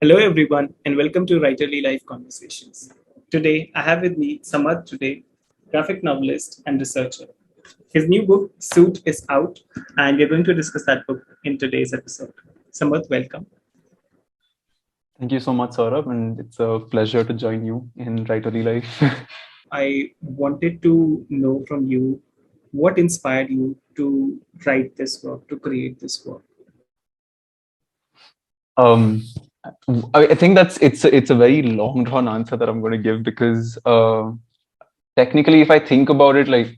Hello, everyone, and welcome to Writerly Life Conversations. Today, I have with me Samarth today, graphic novelist and researcher. His new book, Suit, is out, and we're going to discuss that book in today's episode. Samarth, welcome. Thank you so much, Saurabh, and it's a pleasure to join you in Writerly Life. I wanted to know from you what inspired you to write this work, to create this work. um, I think it's a very long drawn answer that I'm going to give because technically, if I think about it, like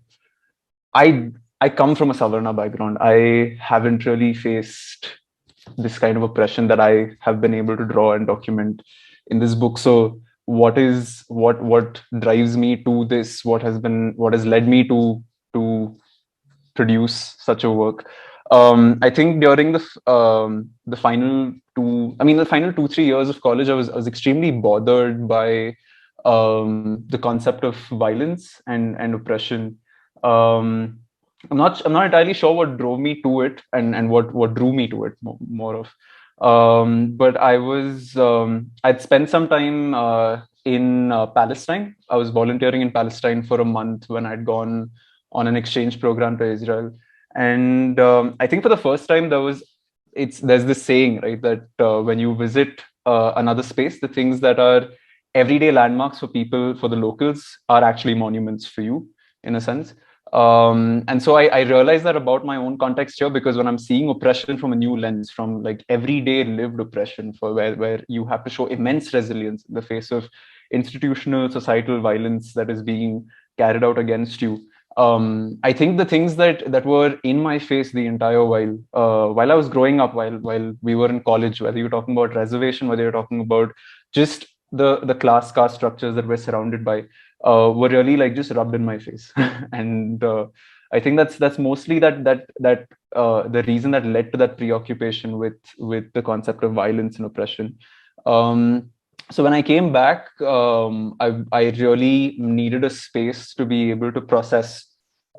I I come from a Savarna background. I haven't really faced this kind of oppression that I have been able to draw and document in this book. So what drives me to this? What has led me to produce such a work? I think during the final the final 2 3 years of college, I was extremely bothered by the concept of violence and oppression. Um, I'm not entirely sure what drove me to it and what drew me to it more of. But I'd spent some time in Palestine. I was volunteering in Palestine for a month when I'd gone on an exchange program to Israel. And I think for the first time there's this saying, right, that when you visit another space, the things that are everyday landmarks for people, for the locals, are actually monuments for you, in a sense. And so I realized that about my own context here, because when I'm seeing oppression from a new lens, from like everyday lived oppression, for where you have to show immense resilience in the face of institutional societal violence that is being carried out against you. I think the things that were in my face the entire while I was growing up, while we were in college, whether you're talking about reservation, whether you're talking about just the class caste structures that we're surrounded by, were really like just rubbed in my face. And I think that's mostly the reason that led to that preoccupation with the concept of violence and oppression. So when I came back, I really needed a space to be able to process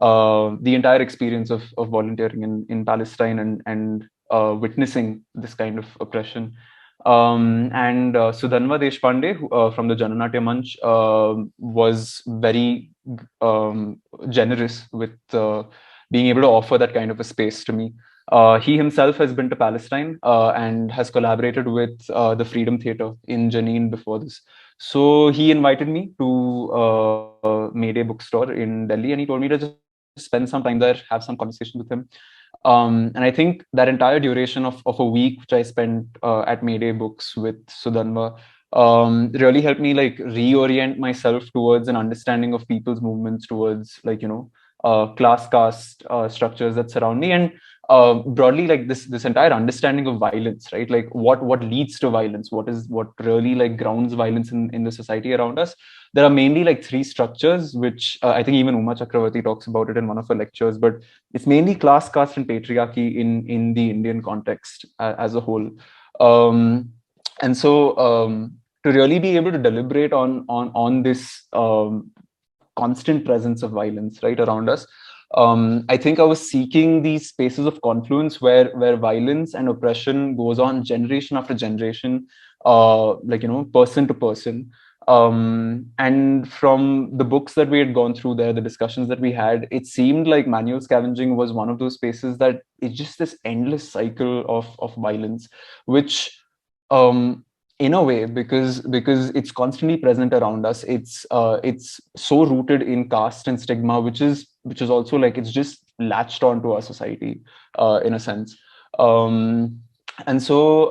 the entire experience of volunteering in Palestine and witnessing this kind of oppression. And Sudhanva Deshpande, from the Jananatya Manch, was very generous with being able to offer that kind of a space to me. He himself has been to Palestine and has collaborated with the Freedom Theatre in Jenin before this. So he invited me to Mayday Bookstore in Delhi, and he told me to just spend some time there, have some conversation with him. And I think that entire duration of a week, which I spent at Mayday Books with Sudhanva, really helped me like reorient myself towards an understanding of people's movements towards, like, class caste structures that surround me, and broadly like this entire understanding of violence, right? Like what leads to violence, what really like grounds violence in the society around us. There are mainly like three structures, which I think even Uma Chakravarti talks about it in one of her lectures, but it's mainly class, caste, and patriarchy in the Indian context as a whole. Um, and so to really be able to deliberate on this constant presence of violence right around us, I think I was seeking these spaces of confluence where violence and oppression goes on generation after generation, like, person to person. And from the books that we had gone through there, the discussions that we had, it seemed like manual scavenging was one of those spaces that it's just this endless cycle of violence, which, in a way, because it's constantly present around us, it's so rooted in caste and stigma, which is also like it's just latched onto our society, in a sense. And so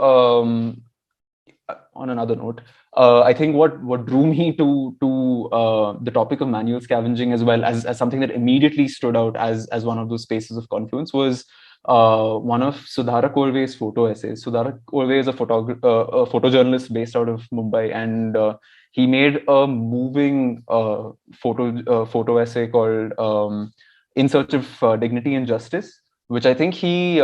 On another note, I think what drew me to the topic of manual scavenging, as well as something that immediately stood out as one of those spaces of confluence, was one of Sudhara Kolve's photo essays. Sudhara Kolve is a photojournalist based out of Mumbai, and he made a moving photo essay called "In Search of Dignity and Justice," which I think he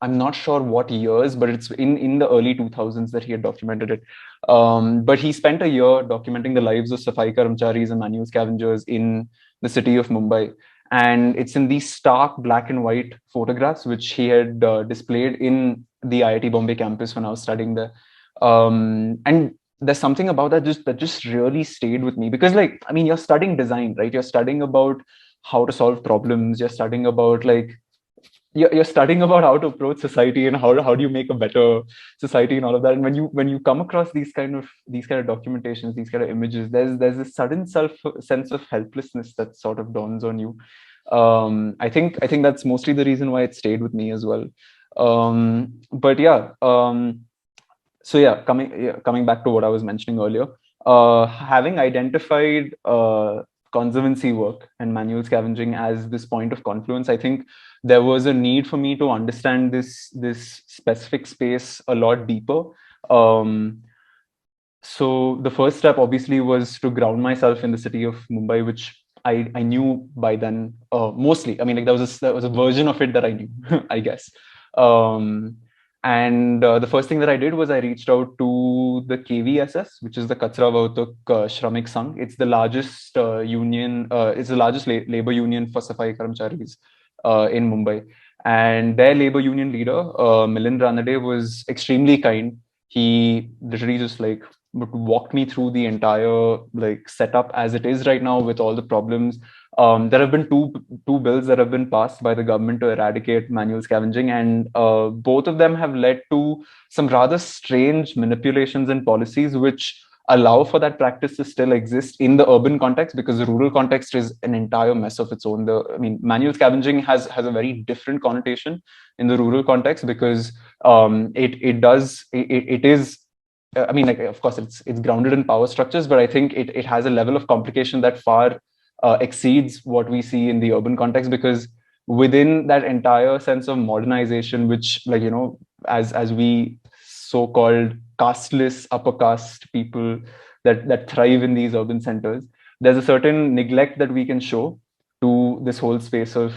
I'm not sure what years, but it's in the early 2000s that he had documented it. But he spent a year documenting the lives of Safai Karamcharis and manual scavengers in the city of Mumbai. And it's in these stark black and white photographs, which he had displayed in the IIT Bombay campus when I was studying there. And there's something about that just really stayed with me, because like, I mean, you're studying design, right? You're studying about how to solve problems. You're studying about like, you're studying about how to approach society, and how do you make a better society and all of that. And when you come across these kind of documentations, these kind of images, there's a sudden sense of helplessness that sort of dawns on you. I think that's mostly the reason why it stayed with me as well. But yeah, so yeah, coming back to what I was mentioning earlier, having identified conservancy work and manual scavenging as this point of confluence, I think there was a need for me to understand this specific space a lot deeper. Um, so the first step obviously was to ground myself in the city of Mumbai, which I knew by then, mostly. I mean, like, there was a version of it that I knew, I guess. Um, and the first thing that I did was I reached out to the KVSS, which is the Kachra Vautuk Shramik Sangh. It's the largest union. It's the largest labor union for Safai Karamcharis in Mumbai. And their labor union leader, Milind Ranade, was extremely kind. He literally just like walked me through the entire like setup as it is right now, with all the problems. There have been two bills that have been passed by the government to eradicate manual scavenging, and both of them have led to some rather strange manipulations and policies which allow for that practice to still exist in the urban context, because the rural context is an entire mess of its own. I mean, manual scavenging has a very different connotation in the rural context, because it is, I mean, like, of course, it's grounded in power structures, but I think it has a level of complication that far exceeds what we see in the urban context, because within that entire sense of modernization, which, like, as we so-called casteless upper caste people that thrive in these urban centers, there's a certain neglect that we can show to this whole space of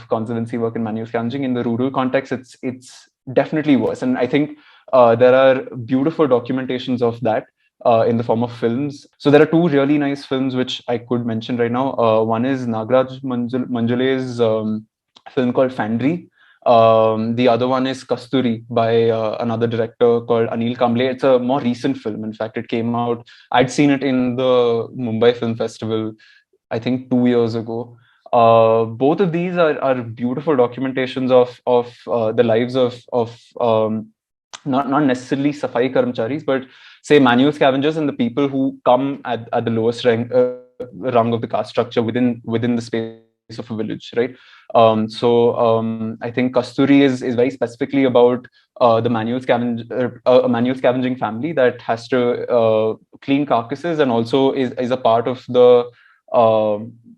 conservancy work and manual scavenging. In the rural context, it's definitely worse, and I think there are beautiful documentations of that in the form of films. So there are two really nice films which I could mention right now. One is Nagraj Manjule's film called Fandry. The other one is Kasturi by another director called Anil Kamble. It's a more recent film. In fact, it came out. I'd seen it in the Mumbai Film Festival, I think 2 years ago. Both of these are beautiful documentations of the lives of not necessarily Safai Karamcharis, but say manual scavengers and the people who come at the lowest rung of the caste structure within the space of a village, right? I think Kasturi is very specifically about the manual scavenging family that has to clean carcasses, and also is a part of the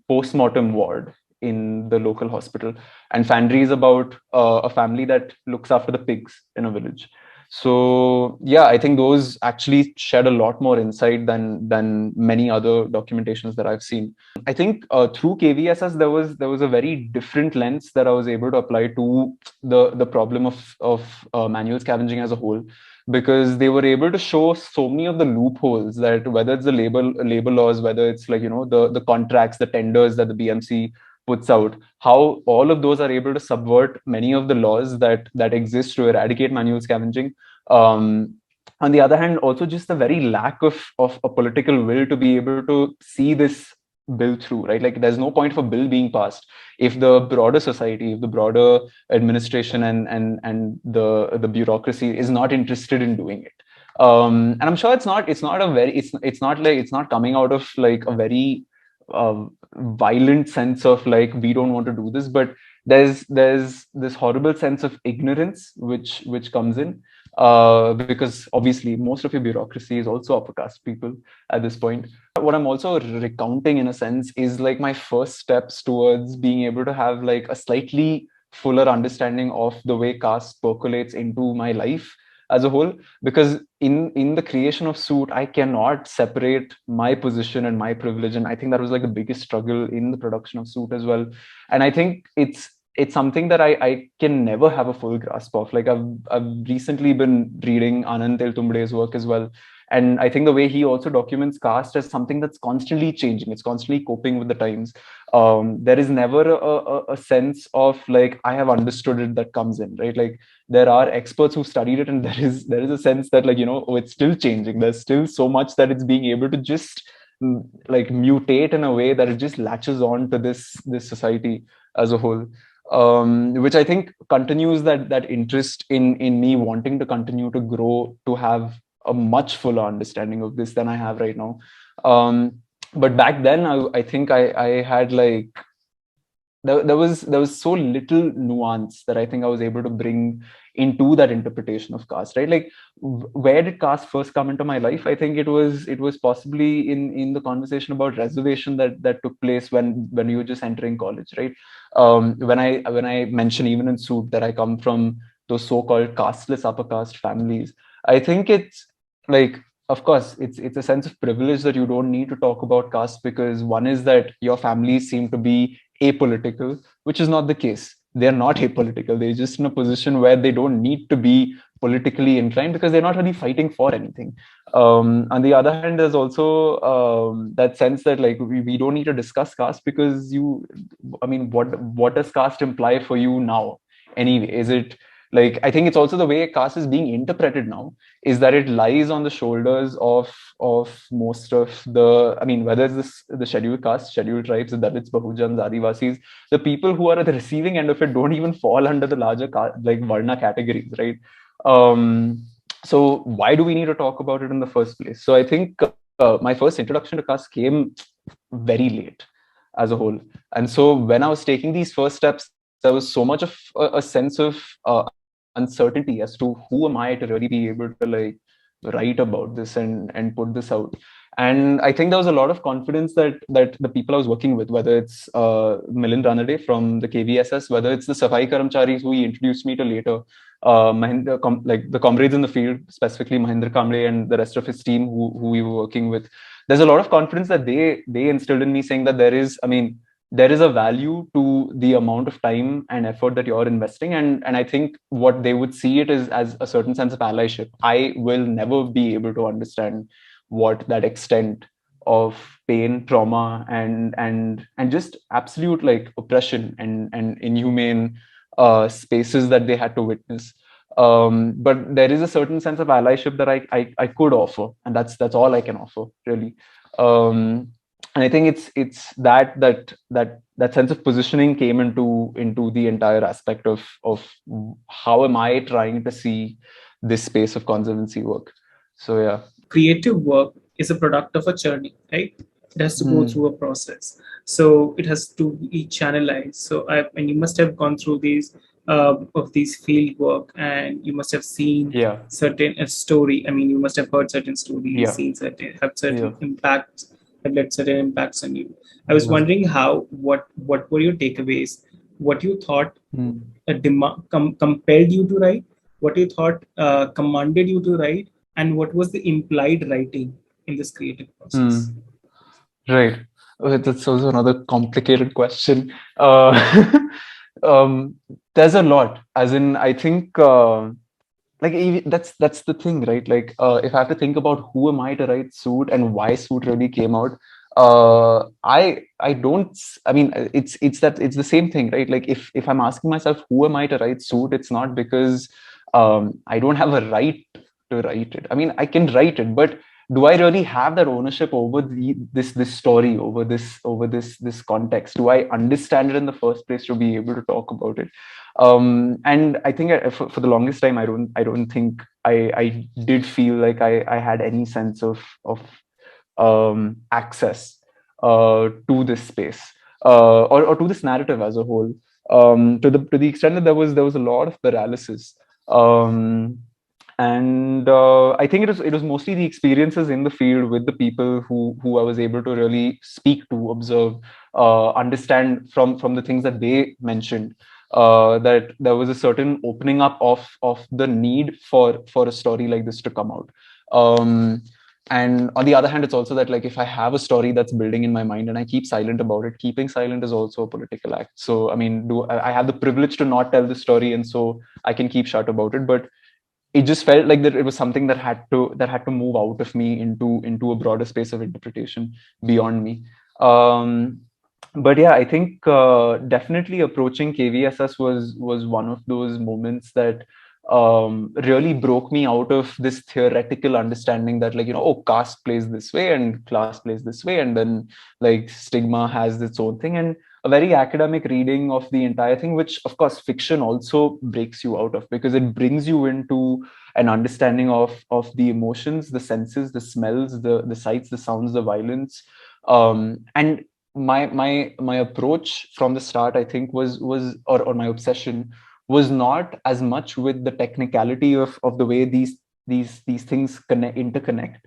post-mortem ward in the local hospital. And Fandry is about a family that looks after the pigs in a village. So yeah, I think those actually shed a lot more insight than many other documentations that I've seen. I think through KVSS there was a very different lens that I was able to apply to the problem of manual scavenging as a whole, because they were able to show so many of the loopholes, that whether it's the labor laws, whether it's like, the contracts, the tenders that the BMC puts out, how all of those are able to subvert many of the laws that exist to eradicate manual scavenging. On the other hand, also just the very lack of a political will to be able to see this bill through, right? Like, there's no point of a bill being passed if the broader society, if the broader administration and the bureaucracy is not interested in doing it. And I'm sure it's not coming out of like a very violent sense of like, we don't want to do this, but there's this horrible sense of ignorance which comes in, because obviously most of your bureaucracy is also upper caste people at this point. What I'm also recounting in a sense is like my first steps towards being able to have like a slightly fuller understanding of the way caste percolates into my life as a whole, because in the creation of Suit, I cannot separate my position and my privilege, and I think that was like the biggest struggle in the production of Suit as well. And I think it's something that I can never have a full grasp of. Like, I've recently been reading Anand Teltumbde's work as well, And I think the way he also documents caste as something that's constantly changing, it's constantly coping with the times. There is never a sense of like I have understood it that comes in, right? Like there are experts who studied it, and there is a sense that like, oh, it's still changing, there's still so much that it's being able to just like mutate in a way that it just latches on to this society as a whole. Which I think continues that interest in me wanting to continue to grow, to have a much fuller understanding of this than I have right now. But back then, I think I had like there was so little nuance that I think I was able to bring into that interpretation of caste, right? Like where did caste first come into my life? I think it was possibly in the conversation about reservation that took place when you were just entering college, right? When I mention even in Suit that I come from those so-called casteless upper caste families, I think it's like, of course, it's a sense of privilege that you don't need to talk about caste, because one is that your families seem to be apolitical, which is not the case. They're not apolitical. They're just in a position where they don't need to be politically inclined because they're not really fighting for anything. On the other hand, there's also that sense that like we don't need to discuss caste because what does caste imply for you now? Anyway, is it like, I think it's also the way caste is being interpreted now, is that it lies on the shoulders of most of the, whether it's the scheduled caste, scheduled tribes, the Dalits, Bahujans, Adivasis, the people who are at the receiving end of it don't even fall under the larger like Varna categories, right? So why do we need to talk about it in the first place? So I think my first introduction to caste came very late as a whole. And so when I was taking these first steps, there was so much of a sense of uncertainty as to who am I to really be able to like write about this and put this out. And I think there was a lot of confidence that the people I was working with, whether it's Milind Ranade from the KVSS, whether it's the Safai Karamcharis who he introduced me to later, like the comrades in the field, specifically Mahendra Kamble and the rest of his team who we were working with, there's a lot of confidence that they instilled in me, saying that there is a value to the amount of time and effort that you're investing. And I think what they would see it is as a certain sense of allyship. I will never be able to understand what that extent of pain, trauma, and just absolute like oppression and inhumane spaces that they had to witness. But there is a certain sense of allyship that I could offer, and that's all I can offer, really. And I think it's that sense of positioning came into the entire aspect of how am I trying to see this space of conservancy work. So yeah, creative work is a product of a journey, right? It has to go through a process, so it has to be channelized. So and you must have gone through these of these field work, and you must have seen certain story. You must have heard certain stories, seen certain impacts, have led certain impacts on you. I was wondering what were your takeaways? What you thought compelled you to write? What you thought commanded you to write? And what was the implied writing in this creative process? Right. That's also another complicated question. There's a lot. As in, I think that's the thing, right? Like if I have to think about who am I to write Suit and why Suit really came out, I don't. It's the same thing, right? Like if I'm asking myself who am I to write Suit, it's not because I don't have a right to write it. I can write it, but do I really have that ownership over this story, over this context? Do I understand it in the first place to be able to talk about it? And I think for the longest time, I don't think I did feel like I had any sense of access to this space or to this narrative as a whole. To the extent that there was a lot of paralysis. And I think it was mostly the experiences in the field with the people who I was able to really speak to, observe, understand from the things that they mentioned, that there was a certain opening up of the need for a story like this to come out. And on the other hand, it's also that like if I have a story that's building in my mind and I keep silent about it, keeping silent is also a political act. So I have the privilege to not tell the story, and so I can keep shut about it. But it just felt like that it was something that had to move out of me into a broader space of interpretation beyond me. um but yeah, I think definitely approaching KVSS was one of those moments that really broke me out of this theoretical understanding that, like, oh, caste plays this way and class plays this way, and then like stigma has its own thing, and a very academic reading of the entire thing, which of course fiction also breaks you out of, because it brings you into an understanding of the emotions, the senses, the smells, the sights, the sounds, the violence. And my approach from the start, I think, or my obsession was not as much with the technicality of the way these things interconnect.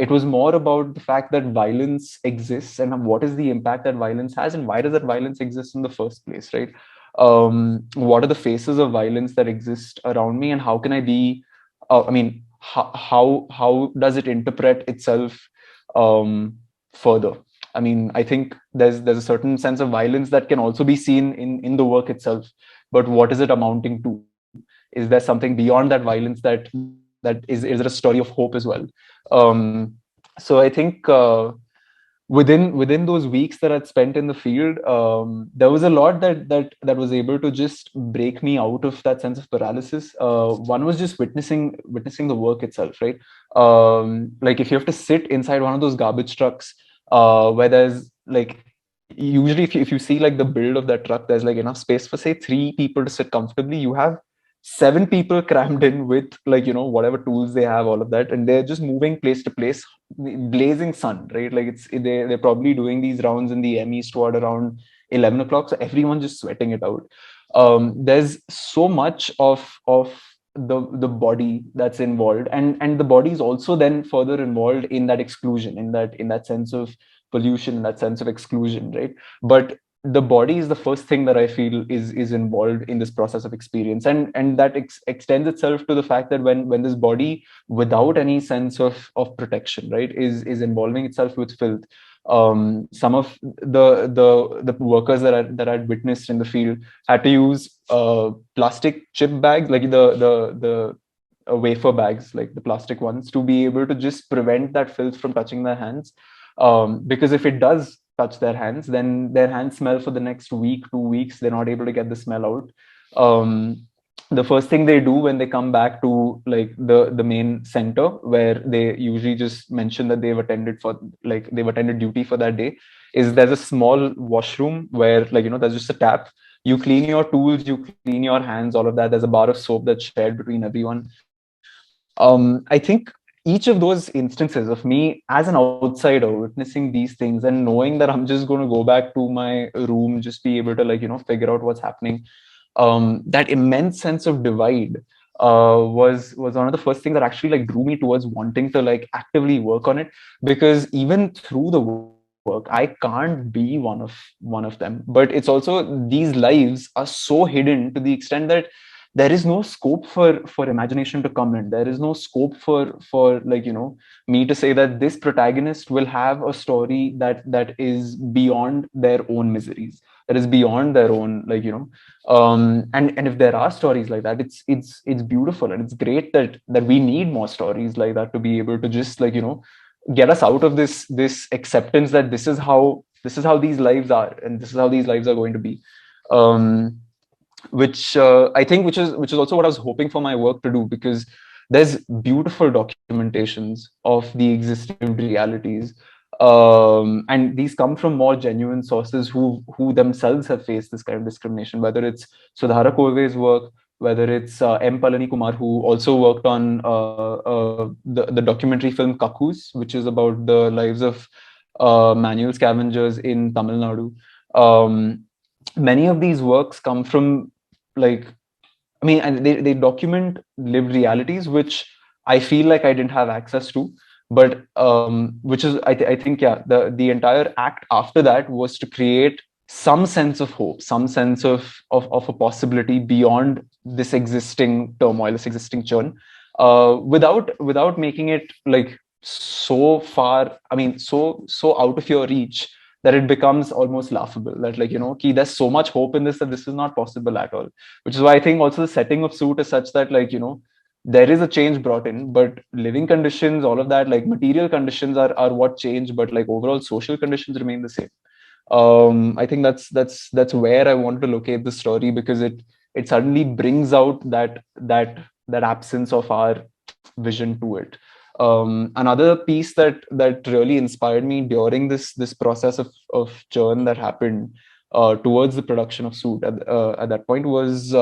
It was more about the fact that violence exists, and what is the impact that violence has, and why does that violence exist in the first place, right? What are the faces of violence that exist around me, and how can I be? I mean, how does it interpret itself further? I mean, I think there's a certain sense of violence that can also be seen in the work itself, but what is it amounting to? Is there something beyond that violence that is there a story of hope as well? So I think within those weeks that I'd spent in the field, there was a lot that was able to just break me out of that sense of paralysis. One was just witnessing the work itself, right? Like, if you have to sit inside one of those garbage trucks, where there's like, usually if you see like the build of that truck, there's like enough space for say 3 people to sit comfortably. You have 7 people crammed in with, like, whatever tools they have, all of that, and they're just moving place to place, blazing sun, right? Like, they're probably doing these rounds in the ME squad around 11 o'clock, so everyone's just sweating it out. There's so much of the body that's involved, and the body is also then further involved in that exclusion, in that sense of pollution, in that sense of exclusion, right? But the body is the first thing that I feel is involved in this process of experience, and that extends itself to the fact that when this body, without any sense of protection, right, is involving itself with filth. Some of the workers that I'd witnessed in the field had to use plastic chip bags, like the wafer bags, like the plastic ones, to be able to just prevent that filth from touching their hands. Because if it does touch their hands, then their hands smell for the next week, 2 weeks. They're not able to get the smell out. The first thing they do when they come back to like the main center, where they usually just mention that they've attended duty for that day, is there's a small washroom where, like, there's just a tap. You clean your tools, you clean your hands, all of that. There's a bar of soap that's shared between everyone. I think each of those instances of me as an outsider witnessing these things and knowing that I'm just going to go back to my room, just be able to, like, figure out what's happening. That immense sense of divide was one of the first things that actually like drew me towards wanting to like actively work on it, because even through the work I can't be one of them. But it's also, these lives are so hidden to the extent that there is no scope for imagination to come in. There is no scope for like, me to say that this protagonist will have a story that is beyond their own miseries, that is beyond their own, like, and if there are stories like that, it's beautiful, and it's great that we need more stories like that to be able to just, like, get us out of this acceptance that this is how these lives are, and this is how these lives are going to be. Which I think, which is also what I was hoping for my work to do, because there's beautiful documentations of the existing lived realities, and these come from more genuine sources who themselves have faced this kind of discrimination. Whether it's Sudhara Kove's work, whether it's M. Palani Kumar, who also worked on the documentary film Kakus, which is about the lives of manual scavengers in Tamil Nadu. Many of these works come from, like, I mean, and they document lived realities, which I feel like I didn't have access to. But which is, I think, yeah, the entire act after that was to create some sense of hope, some sense of a possibility beyond this existing turmoil, this existing churn, without making it like so far, I mean, so out of your reach that it becomes almost laughable, that, like, there's so much hope in this that this is not possible at all. Which is why I think also the setting of Suit is such that, like, there is a change brought in, but living conditions, all of that, like material conditions are what change, but like overall social conditions remain the same. I think that's where I wanted to locate the story, because it suddenly brings out that absence of our vision to it. Another piece that really inspired me during this process of churn that happened towards the production of Suit at that point was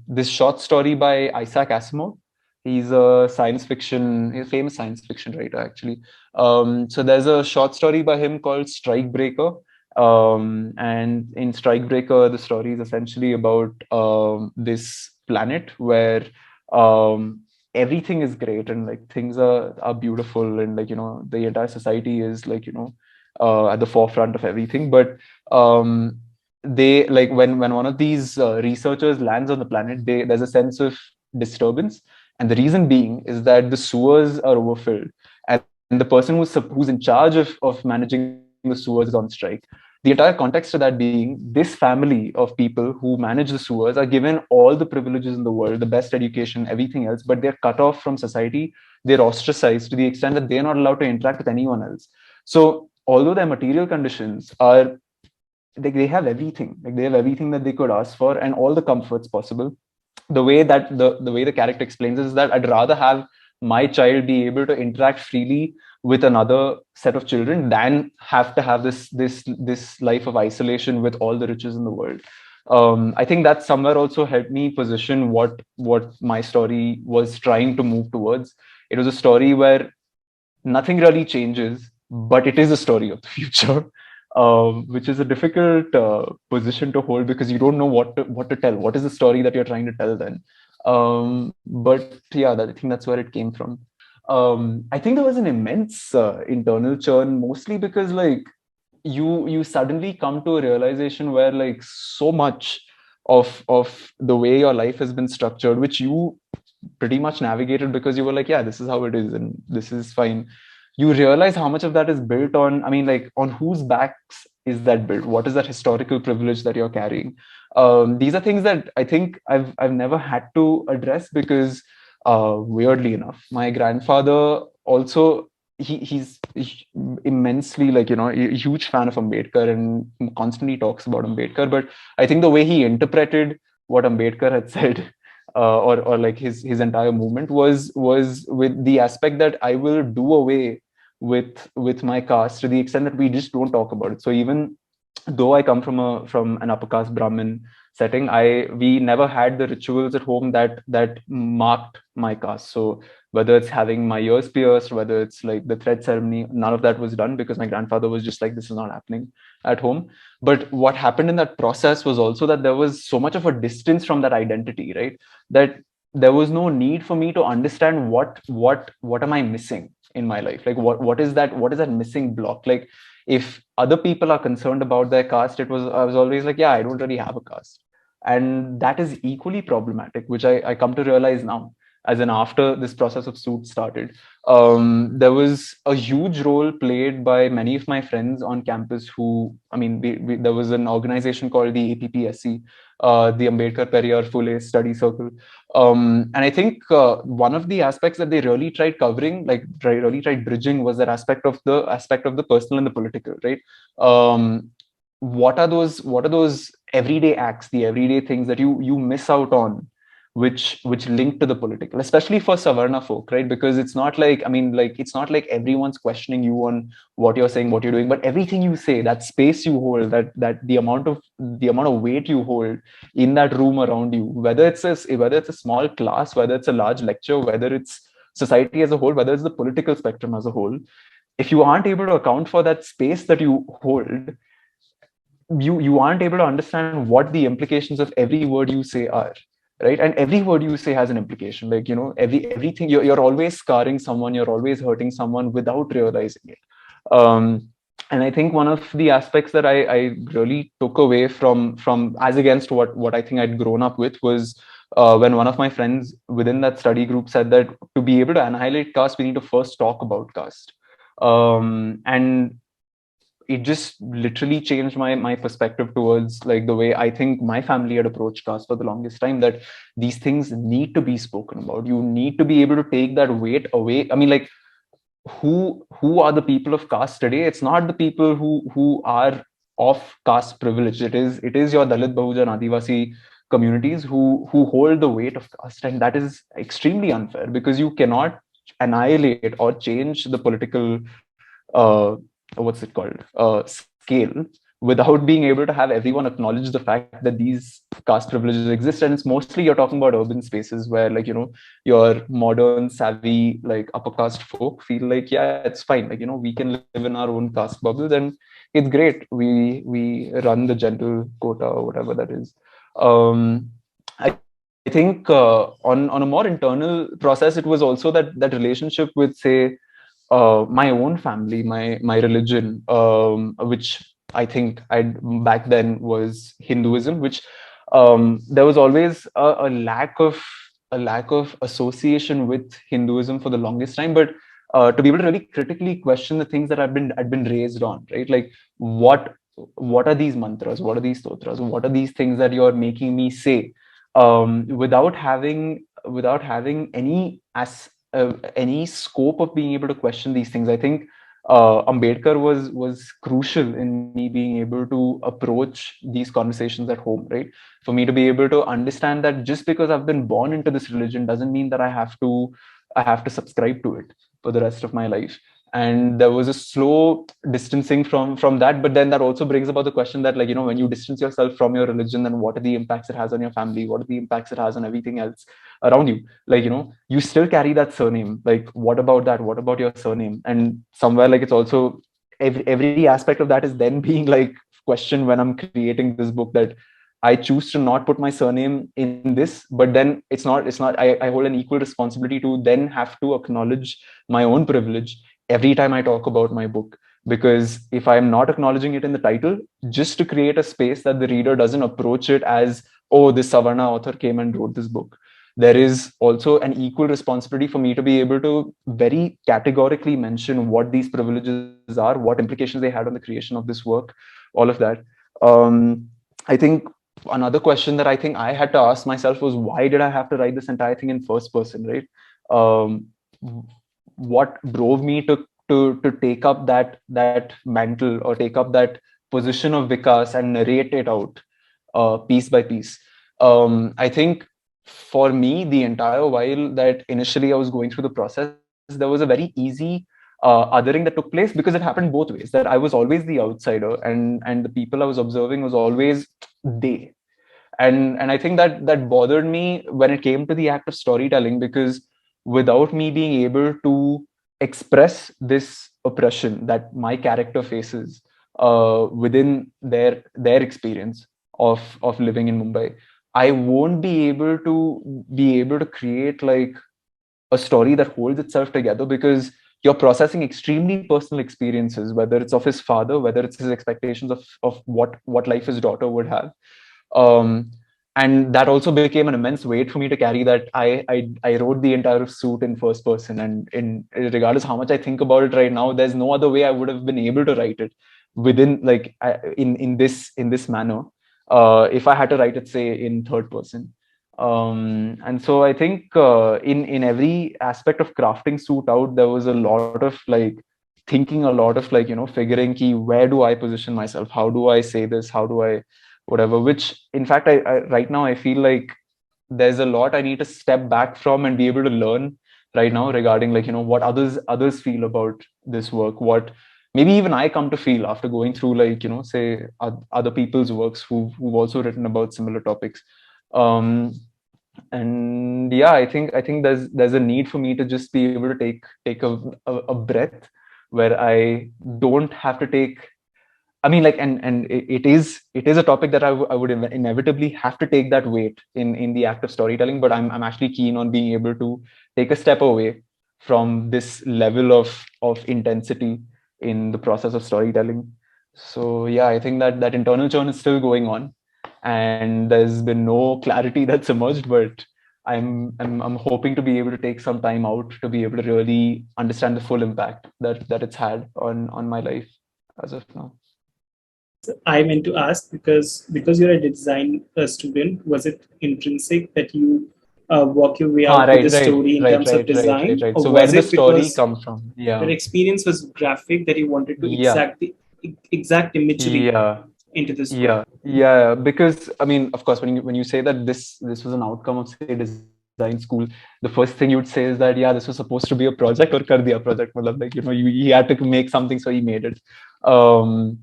this short story by Isaac Asimov. He's he's a famous science fiction writer, actually. So there's a short story by him called Strikebreaker. And in Strikebreaker, the story is essentially about this planet where um, everything is great, and like things are beautiful, and like, the entire society is like, at the forefront of everything. But um, they, like, when one of these researchers lands on the planet, there's a sense of disturbance, and the reason being is that the sewers are overfilled, and the person who's in charge of managing the sewers is on strike. The entire context of that being, this family of people who manage the sewers are given all the privileges in the world, the best education, everything else, but they're cut off from society. They're ostracized to the extent that they're not allowed to interact with anyone else. So although their material conditions are, they have everything, like they have everything that they could ask for and all the comforts possible, the way that the way the character explains is that I'd rather have my child be able to interact freely with another set of children than have to have this life of isolation with all the riches in the world. I think that somewhere also helped me position what my story was trying to move towards. It was a story where nothing really changes, but it is a story of the future, which is a difficult position to hold, because you don't know what to tell. What is the story that you're trying to tell then? But yeah, I think that's where it came from. I think there was an immense internal churn, mostly because like you suddenly come to a realization where like so much of the way your life has been structured, which you pretty much navigated because you were like, yeah, this is how it is and this is fine. You realize how much of that is built on, I mean, like, on whose backs is that built? What is that historical privilege that you're carrying? These are things that I think I've never had to address, because weirdly enough, my grandfather also, he's immensely, like, a huge fan of Ambedkar and constantly talks about Ambedkar. But I think the way he interpreted what Ambedkar had said, or like his entire movement was with the aspect that I will do away with my caste to the extent that we just don't talk about it. So even though I come from an upper caste Brahmin setting, we never had the rituals at home that marked my caste. So whether it's having my ears pierced, whether it's like the thread ceremony, none of that was done, because my grandfather was just like, this is not happening at home. But what happened in that process was also that there was so much of a distance from that identity, right? That there was no need for me to understand what am I missing in my life, like what is that missing block. Like, if other people are concerned about their caste, I was always like, yeah, I don't really have a caste. And that is equally problematic, which I come to realize now, as in after this process of Suit started. There was a huge role played by many of my friends on campus who, I mean, there was an organization called the APPSC, the Ambedkar Periyar Phule Study Circle. And I think one of the aspects that they really tried covering, like really tried bridging, was that aspect of the personal and the political, right? What are those everyday acts, the everyday things that you miss out on, which link to the political, especially for Savarna folk, right? Because it's not like, I mean, like, it's not like everyone's questioning you on what you're saying, what you're doing, but everything you say, that space you hold, that the amount of weight you hold in that room around you, whether it's a small class, whether it's a large lecture, whether it's society as a whole, whether it's the political spectrum as a whole, if you aren't able to account for that space that you hold, you aren't able to understand what the implications of every word you say are, right? And every word you say has an implication, like, everything, you're always scarring someone, you're always hurting someone without realizing it. And I think one of the aspects that I really took away from as against what I think I'd grown up with was when one of my friends within that study group said that to be able to annihilate caste, we need to first talk about caste. And it just literally changed my perspective towards like the way I think my family had approached caste for the longest time, that these things need to be spoken about. You need to be able to take that weight away. I mean, like, who are the people of caste today? It's not the people who are of caste privilege. It is your Dalit, Bahujan, Adivasi communities who hold the weight of caste, and that is extremely unfair, because you cannot annihilate or change the political uh, what's it called, scale, without being able to have everyone acknowledge the fact that these caste privileges exist. And it's mostly, you're talking about urban spaces where, like, your modern savvy like upper caste folk feel like, yeah, it's fine, like, we can live in our own caste bubbles, and it's great. We run the gentle quota or whatever that is. I think on a more internal process, it was also that relationship with, say, my own family, my religion, which I think I back then was Hinduism, which there was always a lack of association with Hinduism for the longest time. But to be able to really critically question the things that I'd been raised on, right? Like, what what are these mantras? What are these stotras? What are these things that you're making me say, without having any scope of being able to question these things? I think Ambedkar was crucial in me being able to approach these conversations at home, right? For me to be able to understand that just because I've been born into this religion doesn't mean that I have to subscribe to it for the rest of my life. And there was a slow distancing from that, but then that also brings about the question that, like, when you distance yourself from your religion, then what are the impacts it has on your family? What are the impacts it has on everything else around you? Like, you still carry that surname. Like, what about that? What about your surname? And somewhere, like, it's also every aspect of that is then being like questioned when I'm creating this book, that I choose to not put my surname in this, but then it's not I hold an equal responsibility to then have to acknowledge my own privilege every time I talk about my book. Because if I'm not acknowledging it in the title, just to create a space that the reader doesn't approach it as, oh, this Savarna author came and wrote this book, there is also an equal responsibility for me to be able to very categorically mention what these privileges are, what implications they had on the creation of this work, all of that. I think another question that I think I had to ask myself was, why did I have to write this entire thing in first person, right? Um, what drove me to take up that mantle, or take up that position of Vikas and narrate it out piece by piece? I think for me, the entire while that initially I was going through the process, there was a very easy othering that took place, because it happened both ways. That I was always the outsider, and the people I was observing was always they. And I think that bothered me when it came to the act of storytelling, because without me being able to express this oppression that my character faces within their experience of living in Mumbai, I won't be able to create like a story that holds itself together, because you're processing extremely personal experiences, whether it's of his father, whether it's his expectations of what life his daughter would have. um, and that also became an immense weight for me to carry, that I wrote the entire suit in first person. And regardless how much I think about it right now, there's no other way I would have been able to write it within like in this manner, if I had to write it, say, in third person. And so I think in every aspect of crafting suit out, there was a lot of like thinking, a lot of like figuring key, where do I position myself, how do I say this, how do I whatever, which in fact I right now I feel like there's a lot I need to step back from and be able to learn right now, regarding like what others feel about this work, what maybe even I come to feel after going through like say other people's works who've also written about similar topics. um and yeah, I think there's a need for me to just be able to take a breath, where I don't have to take, I mean, like, and it is a topic that I would inevitably have to take that weight in the act of storytelling. But I'm actually keen on being able to take a step away from this level of intensity in the process of storytelling. So yeah, I think that internal churn is still going on, and there's been no clarity that's emerged. But I'm hoping to be able to take some time out to be able to really understand the full impact that it's had on my life. as of now. I meant to ask because you're a design student, was it intrinsic that you work your way out with the story in terms of design, or So where was did the it story because come from? your Yeah. experience was graphic that you wanted to Yeah. exact imagery Yeah. into this work? Yeah, because I mean, of course, when you say that this was an outcome of say design school, the first thing you would say is that yeah, this was supposed to be a project or kar diya project, matlab, like he had to make something, so he made it. Um,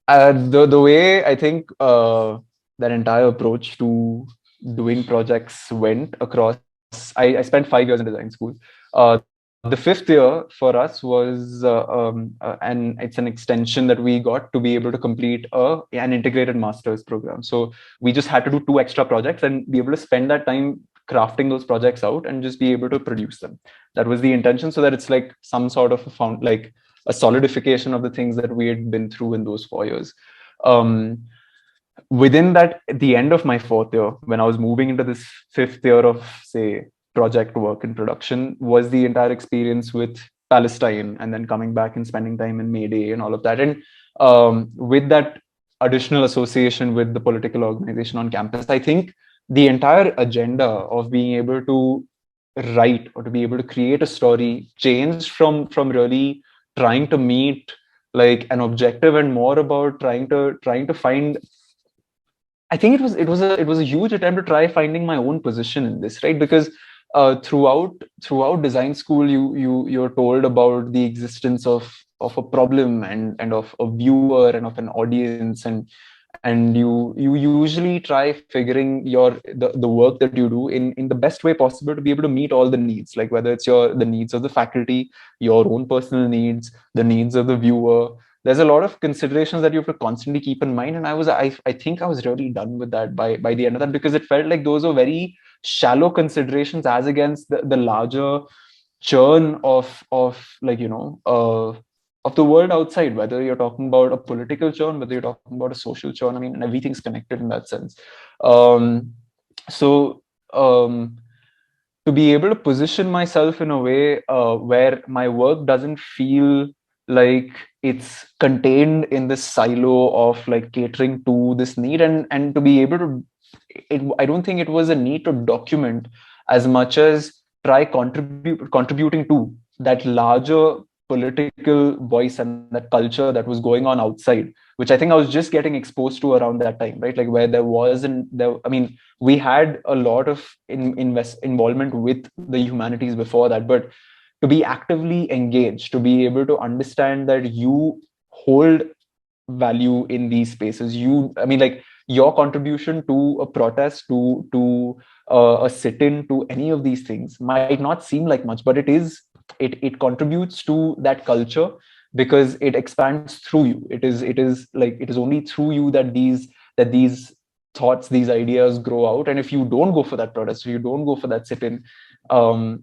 the way I think that entire approach to doing projects went across. I spent 5 years in design school. The fifth year for us was and it's an extension that we got to be able to complete an integrated master's program. So we just had to do 2 extra projects and be able to spend that time crafting those projects out and just be able to produce them. That was the intention, so that it's like some sort of like a solidification of the things that we had been through in those 4 years. Um, Within that, at the end of my 4th year, when I was moving into this 5th year of, say, project work and production, was the entire experience with Palestine and then coming back and spending time in May Day and all of that. And with that additional association with the political organization on campus, I think the entire agenda of being able to write or to be able to create a story changed from really trying to meet like an objective and more about trying to find. I think it was a huge attempt to try finding my own position in this, right? Because throughout design school, you're told about the existence of a problem and of a viewer and of an audience, and you usually try figuring the work that you do in the best way possible to be able to meet all the needs, like whether it's the needs of the faculty, your own personal needs, the needs of the viewer. There's a lot of considerations that you have to constantly keep in mind, and I think I was really done with that by the end of that, because it felt like those were very shallow considerations as against the larger churn of like of the world outside, whether you're talking about a political churn, whether you're talking about a social churn. I mean, everything's connected in that sense. um so um to be able to position myself in a way where my work doesn't feel like it's contained in this silo of like catering to this need, and to be able to I don't think it was a need to document as much as try contributing to that larger political voice and that culture that was going on outside, which I think I was just getting exposed to around that time, right? Like where there wasn't there. I mean, we had a lot of involvement with the humanities before that, but to be actively engaged, to be able to understand that you hold value in these spaces, I mean, like your contribution to a protest, to a sit-in, to any of these things might not seem like much, but it contributes to that culture, because it expands through you. It is only through you that these thoughts, these ideas grow out. And if you don't go for that protest, if you don't go for that sit-in, um,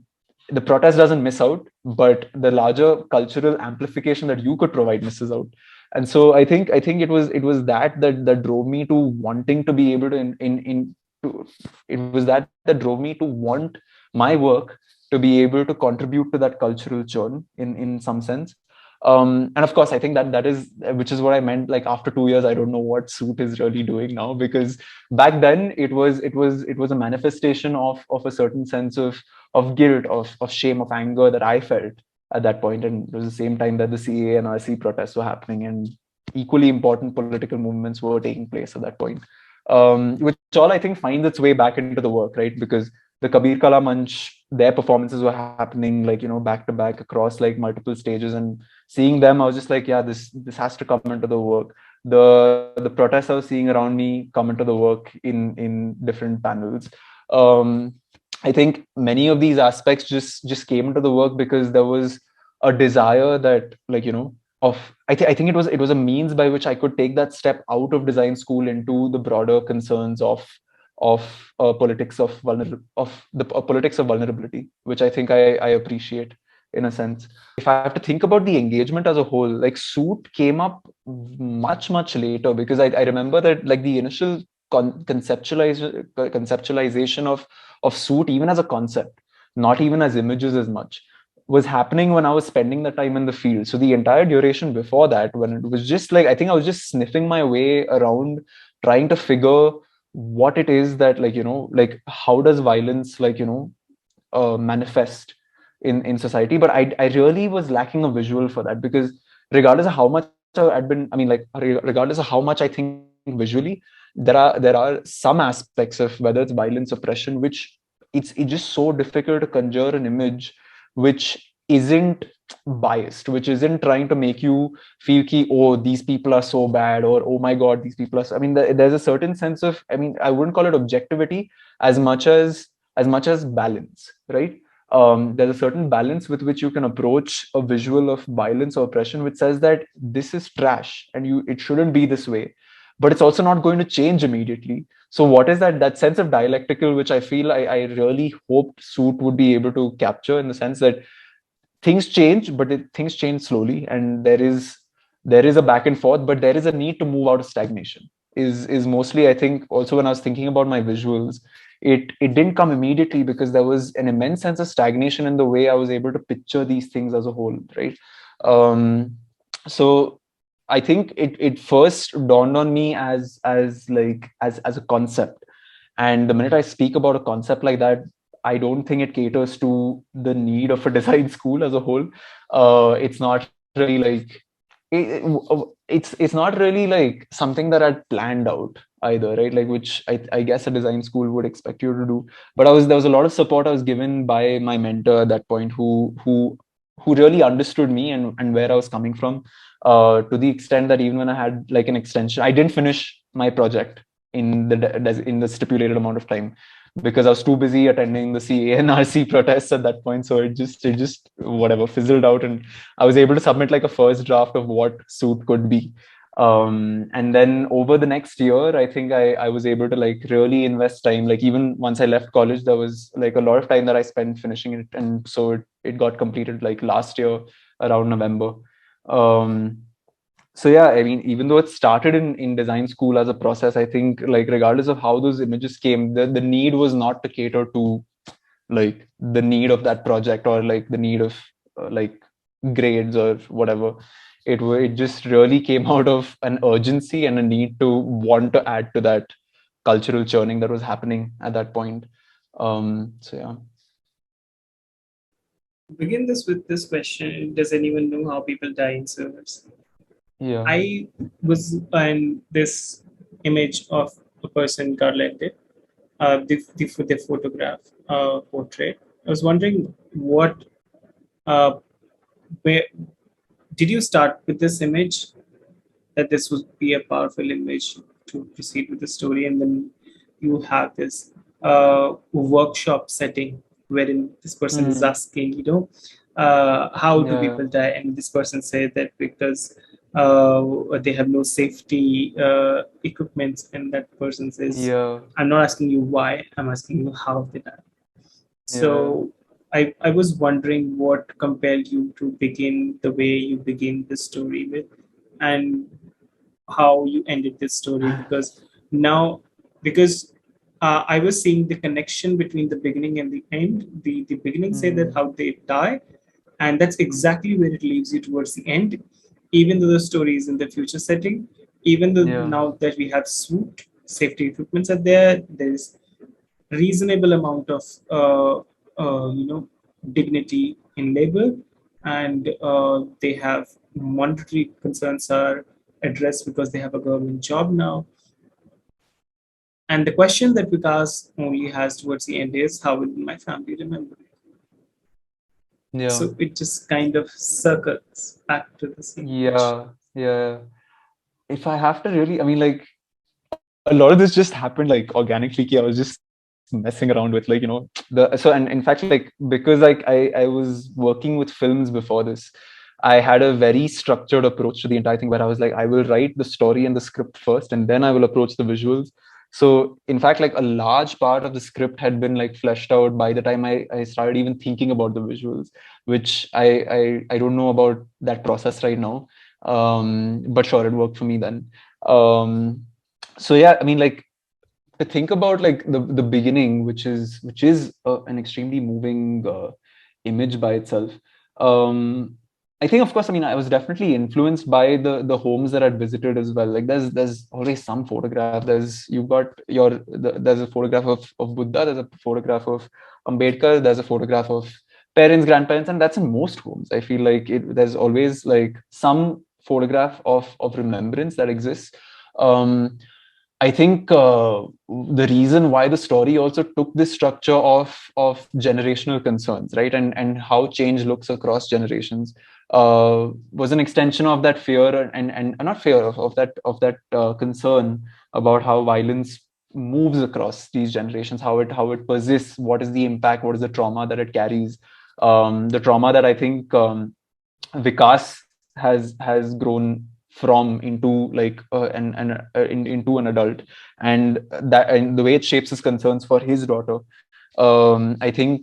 the protest doesn't miss out, but the larger cultural amplification that you could provide misses out. And so I think it was that drove me to wanting to be able to in to, it was that drove me to want my work to be able to contribute to that cultural churn in some sense. And of course, I think that is, which is what I meant, like after 2 years I don't know what Suit is really doing now, because back then it was a manifestation of a certain sense of guilt, of shame, of anger that I felt at that point. And it was the same time that the CA and RC protests were happening, and equally important political movements were taking place at that point. Which all I think finds its way back into the work, right? Because the Kabir Kala Manch, their performances were happening like back to back across like multiple stages, and seeing them, I was just like, yeah, this has to come into the work. The protests I was seeing around me come into the work in different panels. Um, I think many of these aspects just came into the work because there was a desire that, like, of I think it was a means by which I could take that step out of design school into the broader concerns of politics of politics of vulnerability, which I think I appreciate in a sense. If I have to think about the engagement as a whole, like Suit came up much later, because I remember that like the initial conceptualization of Suit, even as a concept, not even as images as much, was happening when I was spending the time in the field. So the entire duration before that, when it was just like, I think I was just sniffing my way around, trying to figure what it is that, like, like how does violence, like, manifest in society. But I really was lacking a visual for that, because regardless of how much I'd been, I mean, like, regardless of how much I think visually, there are some aspects of whether it's violence, oppression, which it's just so difficult to conjure an image which isn't biased, which isn't trying to make you feel ki, oh, these people are so bad, or oh my god, these people are I mean, there's a certain sense of, I mean, I wouldn't call it objectivity as much as balance, right? There's a certain balance with which you can approach a visual of violence or oppression, which says that this is trash and it shouldn't be this way, but it's also not going to change immediately. So what is that sense of dialectical, which I feel I really hoped Suit would be able to capture, in the sense that things change, but things change slowly, and there is a back and forth, but there is a need to move out of stagnation. Is mostly, I think, also when I was thinking about my visuals, it didn't come immediately, because there was an immense sense of stagnation in the way I was able to picture these things as a whole, right? So I think it first dawned on me as a concept. And the minute I speak about a concept like that, I don't think it caters to the need of a design school as a whole. It's not really like it's not really like something that I'd planned out either, right? Like, which I guess a design school would expect you to do. But there was a lot of support I was given by my mentor at that point, who really understood me and where I was coming from. To the extent that even when I had like an extension, I didn't finish my project in the stipulated amount of time, because I was too busy attending the CA and RC protests at that point. So it just whatever fizzled out, and I was able to submit like a first draft of what Suit could be. And then over the next year, I think I was able to like really invest time. Like, even once I left college, there was like a lot of time that I spent finishing it, and so it got completed like last year around November. Um, so yeah, I mean, even though it started in design school as a process, I think, like, regardless of how those images came, the need was not to cater to like the need of that project, or like the need of like grades or whatever. It just really came out of an urgency and a need to want to add to that cultural churning that was happening at that point. So yeah. Begin this with this question: does anyone know how people die in servers? Yeah. I was in this image of a person garlanded, the photograph portrait. I was wondering uh, where did you start with this image, that this would be a powerful image to proceed with the story, and then you have this workshop setting wherein this person is Hmm. asking, how do Yeah. people die, and this person said that because they have no safety equipments, and that person says, Yeah. I'm not asking you why, I'm asking you how they die. Yeah. So I was wondering what compelled you to begin the way you begin the story with, and how you ended this story, because now, because I was seeing the connection between the beginning and the end. The beginning said that Hmm. how they die, and that's exactly where it leaves you towards the end, even though the story is in the future setting, even though Yeah. now that we have suit safety equipments are there, there's reasonable amount of dignity in labor, and they have monetary concerns are addressed because they have a government job now. And the question that Vikas only has towards the end is, how will my family remember it? Yeah. So it just kind of circles back to the same question. Yeah. Yeah. If I have to really, I mean, like, a lot of this just happened like organically. I was just messing around with, like, and in fact, like, because like I was working with films before this, I had a very structured approach to the entire thing, where I was like, I will write the story and the script first, and then I will approach the visuals. So in fact, like, a large part of the script had been like fleshed out by the time I started even thinking about the visuals, which I don't know about that process right now. But sure, it worked for me then. Um, so yeah, I mean, like, to think about like the beginning, which is an extremely moving image by itself. I think, of course, I mean, I was definitely influenced by the homes that I'd visited as well. Like, there's always some photograph. There's a photograph of Buddha. There's a photograph of Ambedkar. There's a photograph of parents, grandparents, and that's in most homes. I feel like there's always like some photograph of remembrance that exists. Um, I think the reason why the story also took this structure of generational concerns, right, and how change looks across generations, was an extension of that fear and not fear of that concern about how violence moves across these generations, how it persists, what is the impact, what is the trauma that it carries, the trauma that I think Vikas has grown from into like into an adult, and the way it shapes his concerns for his daughter. I think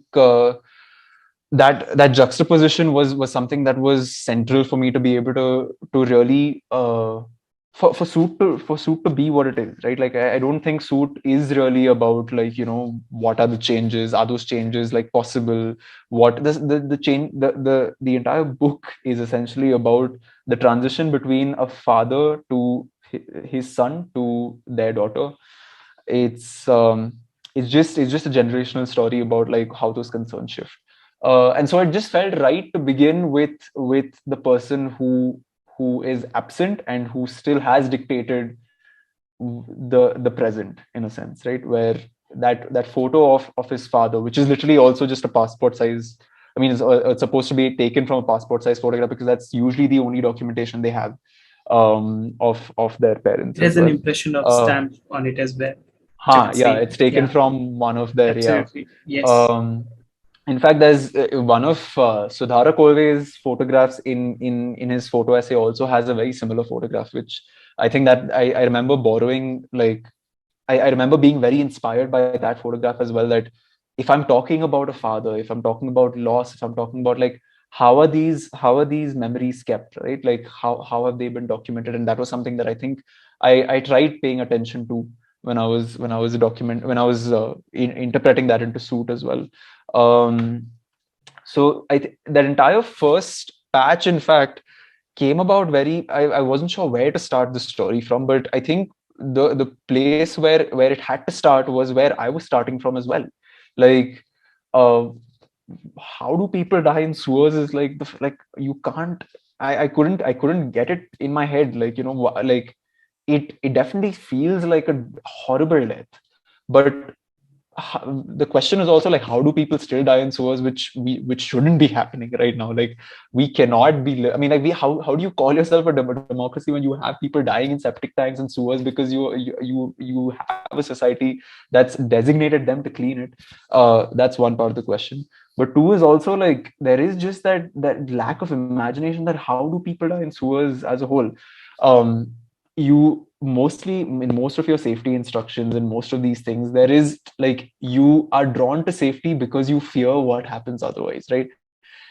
that juxtaposition was something that was central for me to be able to really for suit to be what it is, right? Like I don't think suit is really about like, what are the changes, are those changes like possible, what the change the entire book is essentially about the transition between a father to his son to their daughter. It's um it's just it's just a generational story about like how those concerns shift, and so it just felt right to begin with the person who is absent and who still has dictated the present, in a sense, right? Where that photo of his father, which is literally also just a passport size. I mean, it's supposed to be taken from a passport size photograph because that's usually the only documentation they have of their parents It has as an well. impression of Uh, stamp on it as well, which I huh, could yeah, see. it's taken Yeah, from one of their, yeah. absolutely. Yes. Um, in fact, there's one of Sudhara Kolve's photographs in his photo essay also has a very similar photograph, which I think that I remember borrowing. Like I remember being very inspired by that photograph as well. That if I'm talking about a father, if I'm talking about loss, if I'm talking about like how are these memories kept, right? Like how have they been documented? And that was something that I think I tried paying attention to when I was interpreting that into suit as well. Um, so that entire first patch, in fact, came about I wasn't sure where to start the story from, but I think the place where it had to start was where I was starting from as well. Like uh how do people die in sewers is like like you can't I couldn't get it in my head, like like it definitely feels like a horrible death, but the question is also like how do people still die in sewers, which shouldn't be happening right now. Like we cannot be I mean, like how do you call yourself a democracy when you have people dying in septic tanks and sewers because you have a society that's designated them to clean it? That's one part of the question. But two is also like there is just that lack of imagination, that how do people die in sewers as a whole. You mostly, in most of your safety instructions and most of these things, there is like you are drawn to safety because you fear what happens otherwise, right?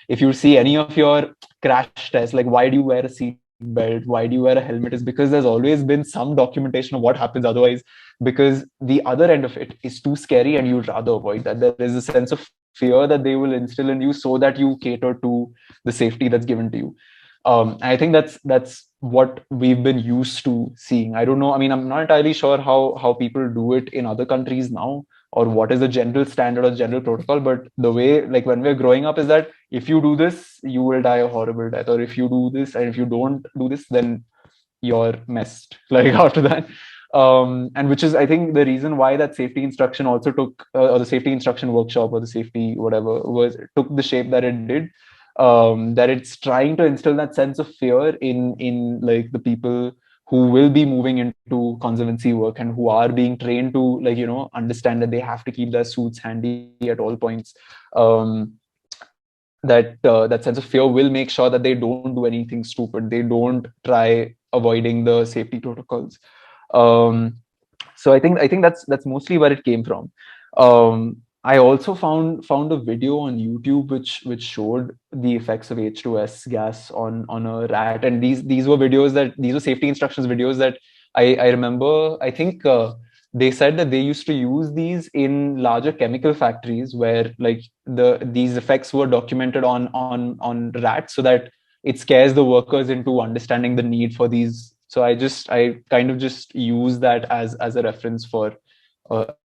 If you see any of your crash tests, like why do you wear a seat belt, why do you wear a helmet, is because there's always been some documentation of what happens otherwise, because the other end of it is too scary and you'd rather avoid that. There is a sense of fear that they will instill in you so that you cater to the safety that's given to you. I think that's what we've been used to seeing. I don't know. I mean, I'm not entirely sure how people do it in other countries now, or what is the general standard or general protocol. But the way, like when we're growing up, is that if you do this, you will die a horrible death, or if you do this and if you don't do this, then you're messed. Like after that. And which is, I think, the reason why that safety instruction also took, or the safety instruction workshop, or the safety whatever was took the shape that it did. That it's trying to instill that sense of fear in like the people who will be moving into conservancy work and who are being trained to like understand that they have to keep their suits handy at all points. Um, that that sense of fear will make sure that they don't do anything stupid. They don't try avoiding the safety protocols. Um, so I think that's mostly where it came from. I also found a video on YouTube which showed the effects of H2S gas on a rat, and these were videos, that these were safety instructions videos that I remember. I think they said that they used to use these in larger chemical factories where like these effects were documented on rats, so that it scares the workers into understanding the need for these. So I kind of just use that as a reference for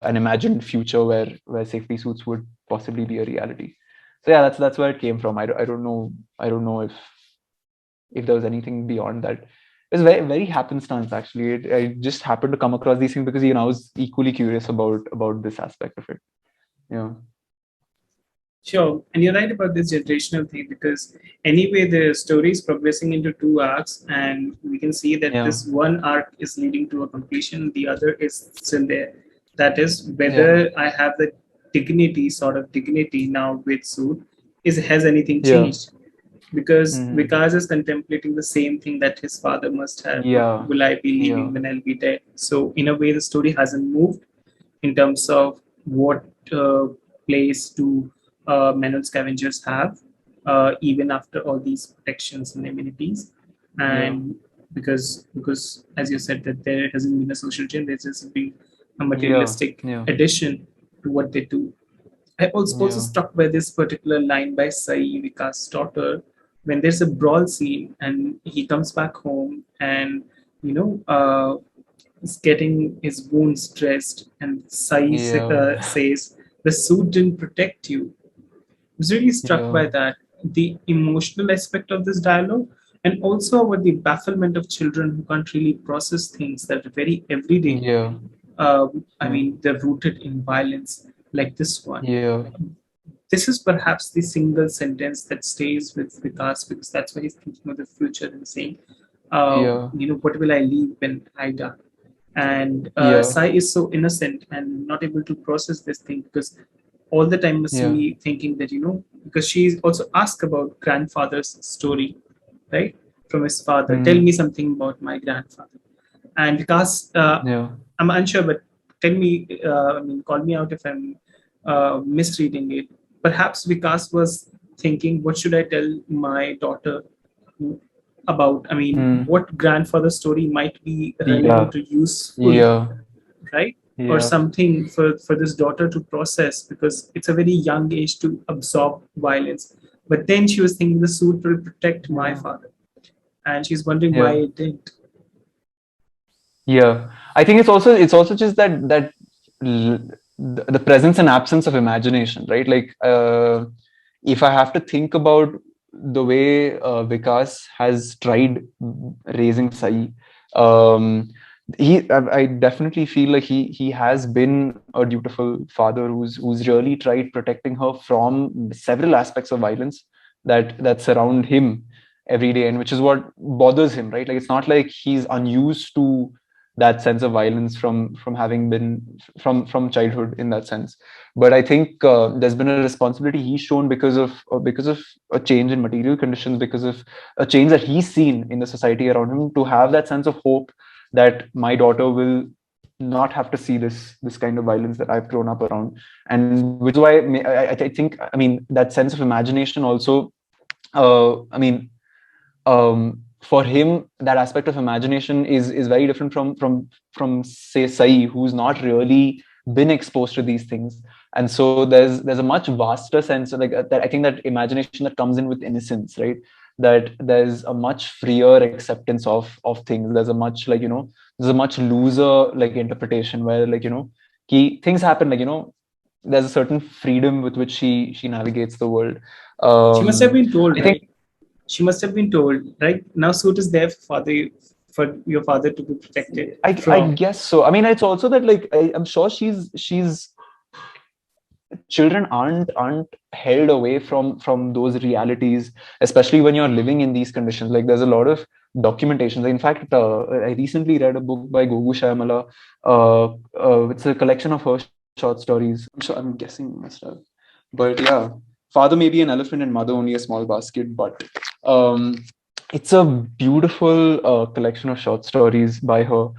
an imagined future where safety suits would possibly be a reality. So yeah, that's where it came from. I don't know, if there was anything beyond that. It was very happenstance actually. I just happened to come across these things because I was equally curious about this aspect of it. Yeah. Sure, and you're right about this generational thing because anyway, the story is progressing into two arcs, and we can see that Yeah. this one arc is leading to a completion, the other is still there. That is Yeah. whether I have the dignity, sort of dignity now with Sood, is has anything Yeah. changed? Because Mm. Vikas is contemplating the same thing that his father must have. Yeah. Will I be Yeah. leaving when I'll be dead? So in a way, the story hasn't moved in terms of what place do manual scavengers have, even after all these protections and amenities. Yeah. And because as you said that there hasn't been a social change, there's just been a Yeah. materialistic Yeah. addition to what they do. I also Yeah. struck by this particular line by Saee, Vikas' daughter, when there's a brawl scene and he comes back home and you know is getting his wounds dressed, and Saee Yeah. says, "The suit didn't protect you." I was really struck Yeah. by that, the emotional aspect of this dialogue, and also about the bafflement of children who can't really process things that are very everyday. Yeah. I Yeah. mean, they're rooted in violence like this one. Yeah. This is perhaps the single sentence that stays with Vikas because that's why he's thinking of the future and saying, Yeah. what will I leave when I die? And Yeah. Sai is so innocent and not able to process this thing because all the time was Yeah. me thinking that, because she's also asked about grandfather's story, right? From his father. Tell me Mm. something about my grandfather. And because Yeah. I'm unsure, but tell me, call me out if I'm misreading it. Perhaps Vikas was thinking, what should I tell my daughter about? I mean, Mm. what grandfather story might be relevant Yeah. or useful, Yeah. right? Or Yeah. something for this daughter to process because it's a very young age to absorb violence. But then she was thinking the suit will protect my Yeah. father. And she's wondering why Yeah. it didn't. Yeah, I think it's also just that the presence and absence of imagination, right? Like, if I have to think about the way Vikas has tried raising Saee, um, I definitely feel like he has been a dutiful father who's really tried protecting her from several aspects of violence that surround him every day, and which is what bothers him, right? Like, it's not like he's unused to that sense of violence from having been from childhood in that sense. But I think there's been a responsibility he's shown because of a change in material conditions, because of a change that he's seen in the society around him, to have that sense of hope that my daughter will not have to see this kind of violence that I've grown up around. And which is why I think, I mean, that sense of imagination also, I mean, for him, that aspect of imagination is very different from say Saee, who's not really been exposed to these things. And so there's a much vaster sense of, like, that I think, that imagination that comes in with innocence, right? That there's a much freer acceptance of things. There's a much, like, there's a much looser, like, interpretation where, like, things happen, like, there's a certain freedom with which she navigates the world. She must have been told, I think, right? She must have been told, right? Now suit is there for your father to be protected I from. guess so. I mean, it's also that, like, I'm sure she's children aren't held away from those realities, especially when you're living in these conditions. Like, there's a lot of documentation. In fact, I recently read a book by Gogu Shyamala. It's a collection of her short stories. I'm guessing must have, but yeah, father may be an elephant and mother only a small basket, but um, it's a beautiful collection of short stories by her,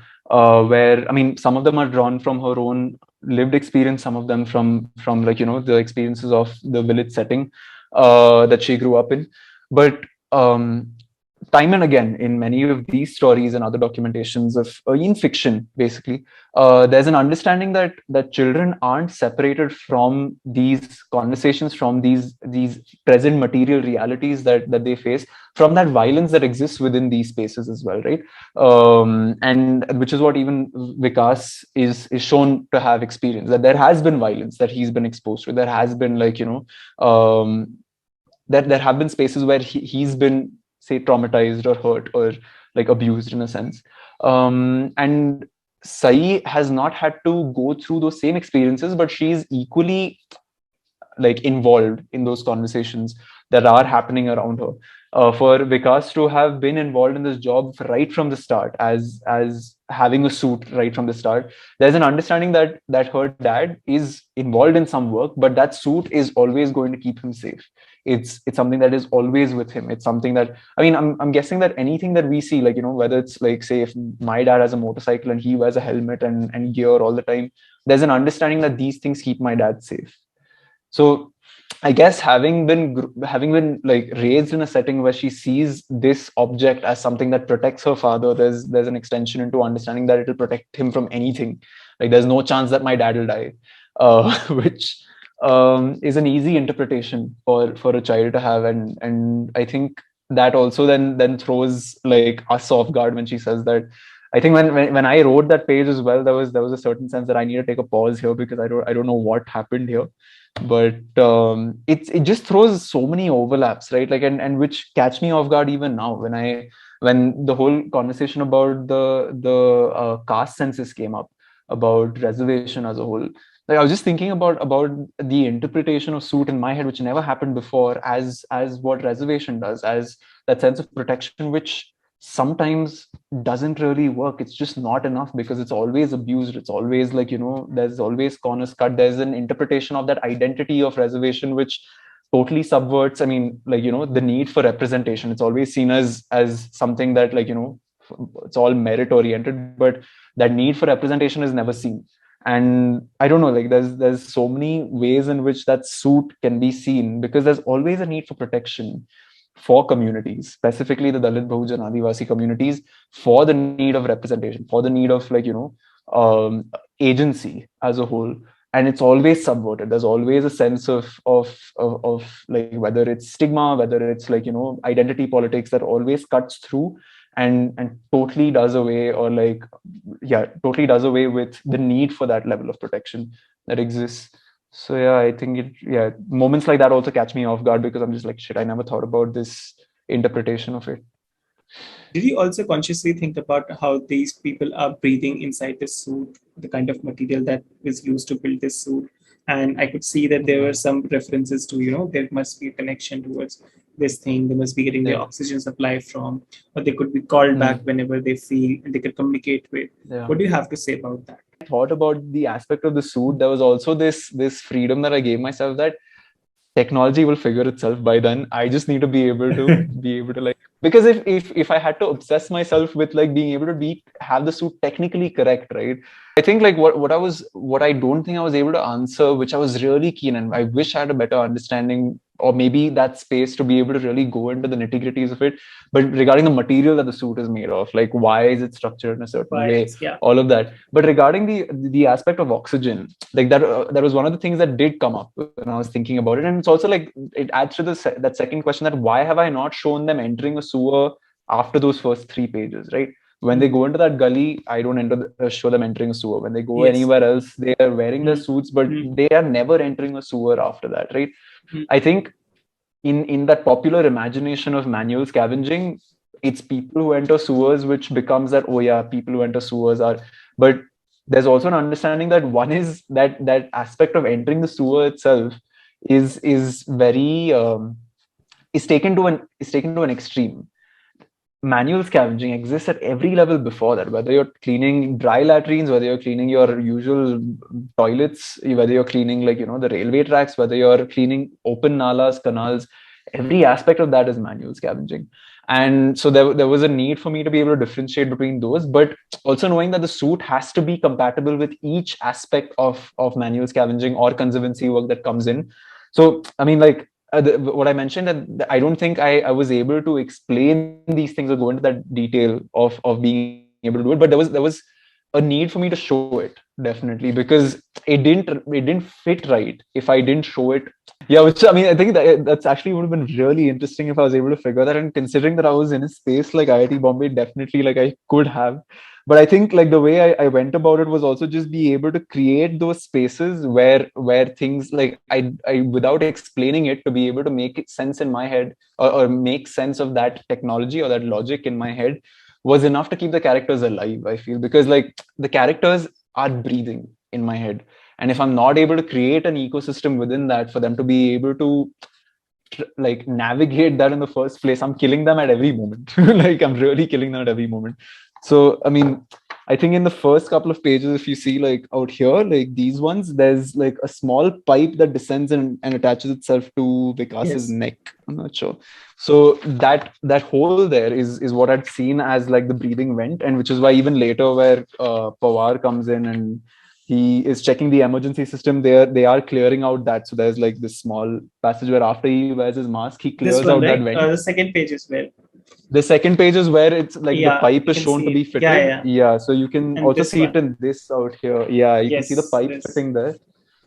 where, I mean, some of them are drawn from her own lived experience, some of them from like, the experiences of the village setting that she grew up in. But um, time and again in many of these stories and other documentations of in fiction, basically, there's an understanding that children aren't separated from these conversations, from these present material realities that they face, from that violence that exists within these spaces as well, right? And which is what even Vikas is shown to have experienced, that there has been violence that he's been exposed to. There has been, like, that there have been spaces where he's been, say, traumatized or hurt or like abused in a sense. And Saee has not had to go through those same experiences, but she's equally like involved in those conversations that are happening around her. For Vikas to have been involved in this job right from the start, as having a suit right from the start, there's an understanding that her dad is involved in some work, but that suit is always going to keep him safe. It's something that is always with him. It's something that, I mean, I'm guessing that anything that we see, like, whether it's like, say, if my dad has a motorcycle and he wears a helmet and gear all the time, there's an understanding that these things keep my dad safe. So I guess having been like raised in a setting where she sees this object as something that protects her father, there's an extension into understanding that it'll protect him from anything. Like, there's no chance that my dad will die, which is an easy interpretation for a child to have, and I think that also then throws like us off guard when she says that. I think when I wrote that page as well, there was a certain sense that I need to take a pause here, because I don't know what happened here. But it just throws so many overlaps, right? Like, and which catch me off guard even now when the whole conversation about the caste census came up, about reservation as a whole. Like, I was just thinking about the interpretation of suit in my head, which never happened before, as what reservation does, as that sense of protection, which sometimes doesn't really work. It's just not enough, because it's always abused. It's always like, there's always corners cut. There's an interpretation of that identity of reservation which totally subverts, I mean, like, the need for representation. It's always seen as something that, like, it's all merit oriented, but that need for representation is never seen. And I don't know, like, there's so many ways in which that suit can be seen, because there's always a need for protection for communities, specifically the Dalit, Bahujan, Adivasi communities, for the need of representation, for the need of, like, agency as a whole. And it's always subverted. There's always a sense of like, whether it's stigma, whether it's like, identity politics, that always cuts through and totally does away, or like, yeah, totally does away with the need for that level of protection that exists. So yeah, I think moments like that also catch me off guard, because I'm just like, shit, I never thought about this interpretation of it. Did you also consciously think about how these people are breathing inside the suit, the kind of material that was used to build this suit? And I could see that there were some references to, there must be a connection towards this thing. They must be getting their oxygen supply from, or they could be called back whenever they feel, and they could communicate with. What do you have to say about that? I thought about the aspect of the suit. There was also this freedom that I gave myself, that technology will figure itself by then. I just need to be able to like, because if I had to obsess myself with like being able to have the suit technically correct, right? I think like what I don't think I was able to answer, which I was really keen, and I wish I had a better understanding, or maybe that space to be able to really go into the nitty-gritties of it. But regarding the material that the suit is made of, like, why is it structured in a certain way, all of that. But regarding the aspect of oxygen, like that was one of the things that did come up when I was thinking about it. And it's also like, it adds to that second question, that why have I not shown them entering a sewer after those first 3 pages, right? When they go into that gully, I don't show them entering a sewer. When they go anywhere else, they are wearing their suits, but they are never entering a sewer after that, right? I think in that popular imagination of manual scavenging, it's people who enter sewers, which becomes that, oh yeah, people who enter sewers are. But there's also an understanding that one is that aspect of entering the sewer itself is very is taken to an extreme. Manual scavenging exists at every level before that, whether you're cleaning dry latrines, whether you're cleaning your usual toilets, whether you're cleaning like, the railway tracks, whether you're cleaning open nalas, canals, every aspect of that is manual scavenging. And so there was a need for me to be able to differentiate between those, but also knowing that the suit has to be compatible with each aspect of manual scavenging or conservancy work that comes in. So, I mean, like, what I mentioned, that I don't think I was able to explain these things or go into that detail of being able to do it. But there was a need for me to show it, definitely, because it didn't fit right if I didn't show it. Yeah, which, I mean, I think that's actually would have been really interesting if I was able to figure that. And considering that I was in a space like IIT Bombay, definitely like I could have. But I think like the way I went about it was also just be able to create those spaces where things like I without explaining it, to be able to make it sense in my head, or make sense of that technology or that logic in my head, was enough to keep the characters alive, I feel. Because like the characters are breathing in my head, and if I'm not able to create an ecosystem within that for them to be able to like navigate that in the first place, I'm killing them at every moment. Like I'm really killing them at every moment. So I mean, I think in the first couple of pages, if you see like out here, like these ones, there's like a small pipe that descends and attaches itself to Vikas's Yes. neck. I'm not sure. So that hole there is what I'd seen as like the breathing vent, and which is why even later where Pawar comes in and he is checking the emergency system, they are clearing out that. So there's like this small passage where after he wears his mask, he This clears one, out that right? vent. The second page as well. The second page is where it's like the Yeah, pipe you is can shown see to be it. Yeah, fitted. yeah. Yeah, so you can And also this see it one. in this out here. Yeah, you can see the Yes, pipe this. fitting there.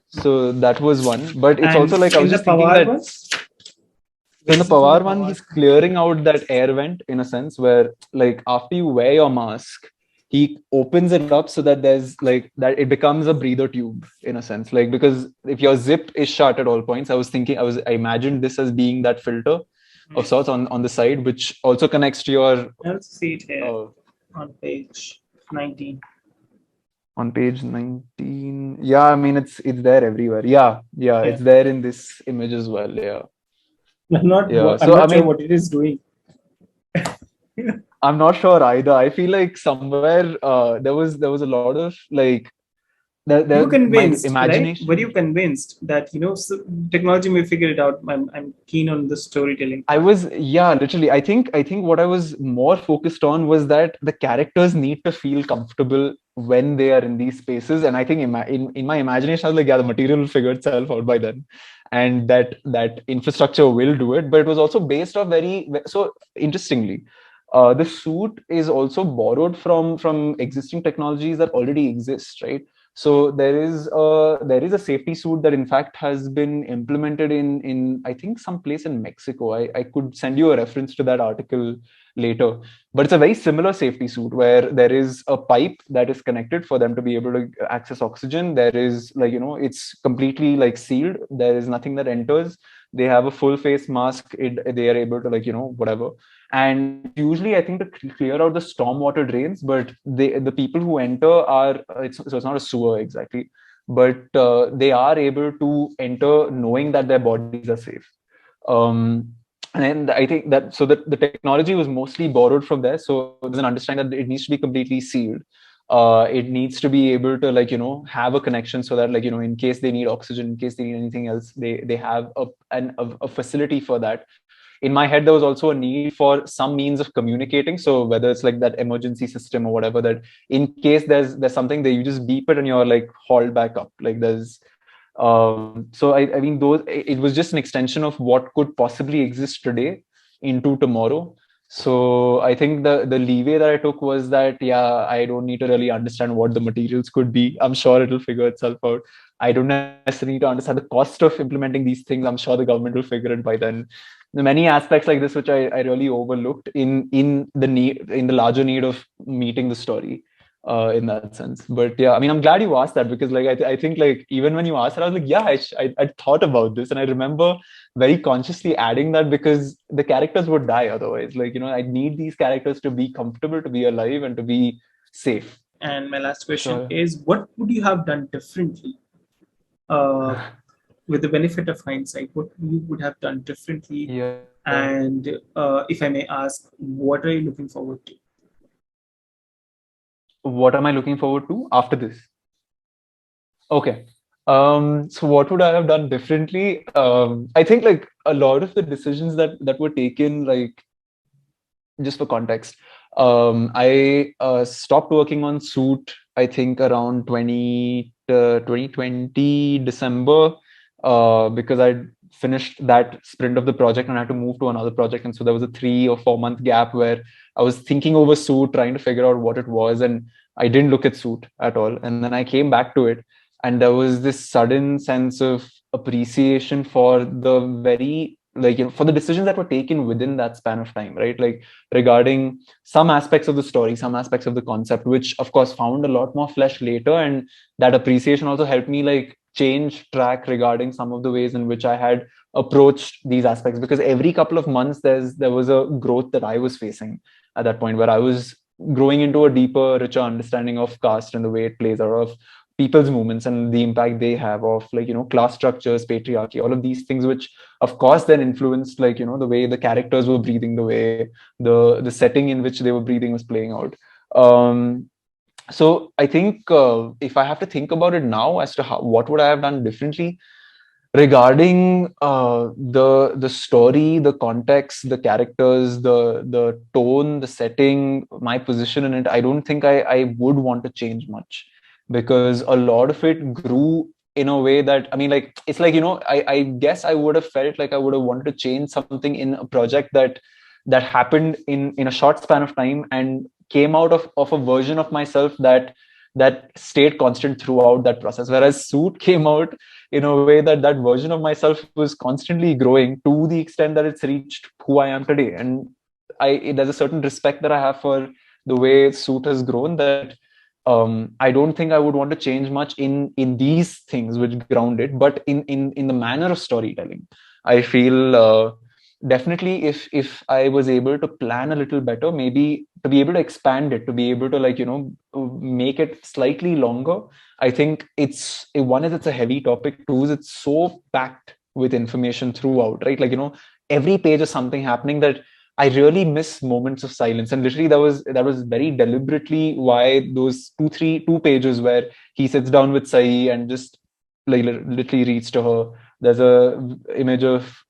So that was one. But it's And also like I in was the just thinking Pawar that, one, so in the basically the Pawar one, Pawar. he's clearing out that air vent in a sense where, like, after you wear your mask, he opens it up so that there's like that it becomes a breather tube in a sense. Like, because if your zip is shut at all points, I imagined this as being that filter of sorts on the side, which also connects to your I also see it here uh, on page 19. on page 19. Yeah, I mean it's there everywhere. Yeah, Yeah. it's there in this image as well. Yeah. I'm not Yeah. I'm So I not sure mean, what it is doing. I'm not sure either. I feel like somewhere there was a lot of like You were my convinced, right? Were imagination. you convinced that technology may figure it out? I'm keen on the storytelling I part. was, yeah, literally. I think what I was more focused on was that the characters need to feel comfortable when they are in these spaces. And I think in my imagination, I was like, yeah, the material will figure itself out by then, and that infrastructure will do it. But it was also based off so interestingly. The suit is also borrowed from existing technologies that already exist, right? So there is a safety suit that in fact has been implemented in I think some place in Mexico. I could send you a reference to that article later. But it's a very similar safety suit where there is a pipe that is connected for them to be able to access oxygen. There is like, it's completely like sealed. There is nothing that enters. They have a full face mask. They are able to like, whatever. And it's usually, I think, to clear out the stormwater drains, but the people who enter are it's not a sewer exactly, but they are able to enter knowing that their bodies are safe. um, and I think that so that the technology was mostly borrowed from there. So there's an understanding that it needs to be completely sealed. It needs to be able to like, have a connection so that like, in case they need oxygen, in case they need anything else, they have a facility for that. In my head there was also a need for some means of communicating, so whether it's like that emergency system or whatever, that in case there's something that you just beep it and you're like hauled back up, like there's so I mean those, it was just an extension of what could possibly exist today into tomorrow. So I think the leeway that I took was that, yeah, I don't need to really understand what the materials could be. I'm sure it'll figure itself out. I don't necessarily need to understand the cost of implementing these things. I'm sure the government will figure it by then. Many aspects like this which I really overlooked in the larger need of meeting the story in that sense. But yeah, I mean, I'm glad you asked that, because like I think like even when you asked that, I was like, yeah, I thought about this, and I remember very consciously adding that because the characters would die otherwise. Like, I need these characters to be comfortable, to be alive, and to be safe. And my last question So is, what would you have done differently? Uh, with the benefit of hindsight, what you would have done differently? yeah, And if I may ask, what are you looking forward to? what am I looking forward to after this? Okay. So what would I have done differently? I think like a lot of the decisions that were taken, like just for context, I stopped working on Suit, I think around 2020 December. because I'd finished that sprint of the project and I had to move to another project. And so there was a 3 or 4 month gap where I was thinking over Suit, trying to figure out what it was. And I didn't look at Suit at all. And then I came back to it. And there was this sudden sense of appreciation for the very, like, for the decisions that were taken within that span of time, right? Like regarding some aspects of the story, some aspects of the concept, which of course found a lot more flesh later. And that appreciation also helped me like change track regarding some of the ways in which I had approached these aspects, because every couple of months there was a growth that I was facing at that point, where I was growing into a deeper, richer understanding of caste and the way it plays out, of people's movements and the impact they have, of like class structures, patriarchy, all of these things, which of course then influenced like the way the characters were breathing, the way the setting in which they were breathing was playing out. So I think if I have to think about it now as to what would I have done differently regarding the story, the context, the characters, the tone, the setting, my position in it, I don't think I would want to change much, because a lot of it grew in a way that, I mean, like, it's like, I guess I would have felt like I would have wanted to change something in a project that happened in a short span of time and came out of a version of myself that stayed constant throughout that process, whereas Suit came out in a way that version of myself was constantly growing to the extent that it's reached who I am today. And there's a certain respect that I have for the way Suit has grown, that I don't think I would want to change much in these things which ground it, but in the manner of storytelling, I feel definitely if I was able to plan a little better, maybe to be able to expand it, to be able to like make it slightly longer. I think it's a heavy topic. Two is it's so packed with information throughout, right? Like every page is something happening that I really miss moments of silence. And literally that was very deliberately why those two pages where he sits down with Saee and just like literally reads to her. There's a image of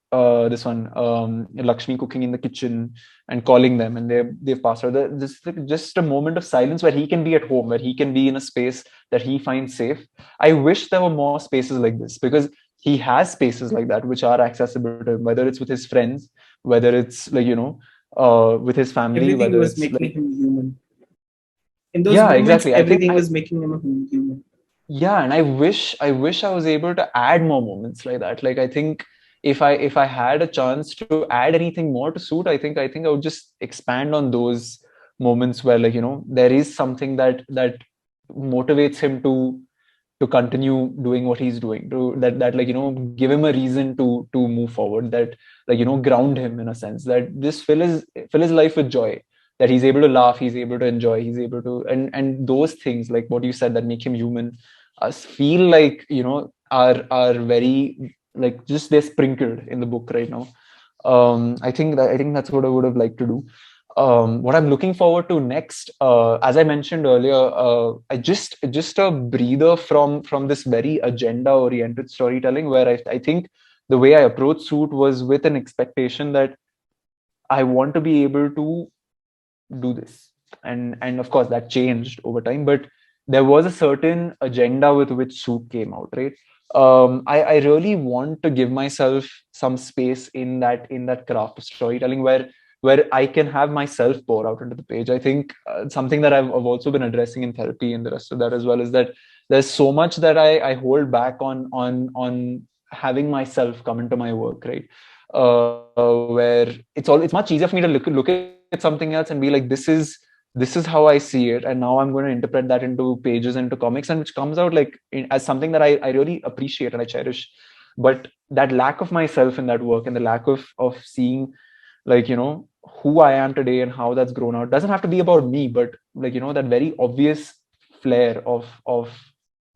this one, Lakshmi cooking in the kitchen and calling them, and they've passed her. This just a moment of silence where he can be at home, where he can be in a space that he finds safe. I wish there were more spaces like this, because he has spaces like that which are accessible to him, whether it's with his friends, whether it's like with his family, Everything whether was it's making like, him human. In those yeah, moments, exactly. everything was making him a human. Yeah, and I wish I was able to add more moments like that. Like I think if I had a chance to add anything more to Suit, I think I would just expand on those moments where like there is something that motivates him to continue doing what he's doing, to that like give him a reason to move forward, that like ground him in a sense, that just fill his life with joy, that he's able to laugh, he's able to enjoy, he's able to, and those things like what you said that make him human, us feel like are very like just they're sprinkled in the book right now. I think that's what I would have liked to do. What I'm looking forward to next, as I mentioned earlier, I just a breather from this very agenda oriented storytelling, where I think the way I approached Suit was with an expectation that I want to be able to do this, and of course that changed over time, but there was a certain agenda with which Suit came out, right? I really want to give myself some space in that craft of storytelling where I can have myself pour out into the page. I think something that I've also been addressing in therapy and the rest of that as well is that there's so much that I hold back on having myself come into my work, right? Where it's much easier for me to look at something else and be like, this is how I see it, and now I'm going to interpret that into pages, into comics, and which comes out like as something that I really appreciate and I cherish. But that lack of myself in that work, and the lack of seeing like who I am today and how that's grown out, doesn't have to be about me, but like that very obvious flair of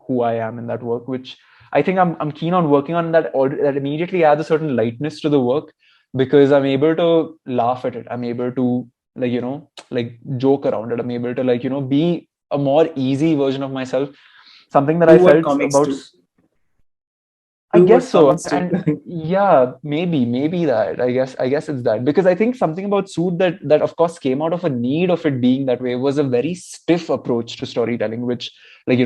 who I am in that work, which I think I'm keen on working on, that immediately adds a certain lightness to the work, because I'm able to laugh at it, I'm able to like like joke around it, I'm able to like be a more easy version of myself, something that Do I what felt comics about. do. I Do what guess so. comics do. And yeah, maybe that. I guess it's that, because I think something about Suit that of course came out of a need of it being that way was a very stiff approach to storytelling, which like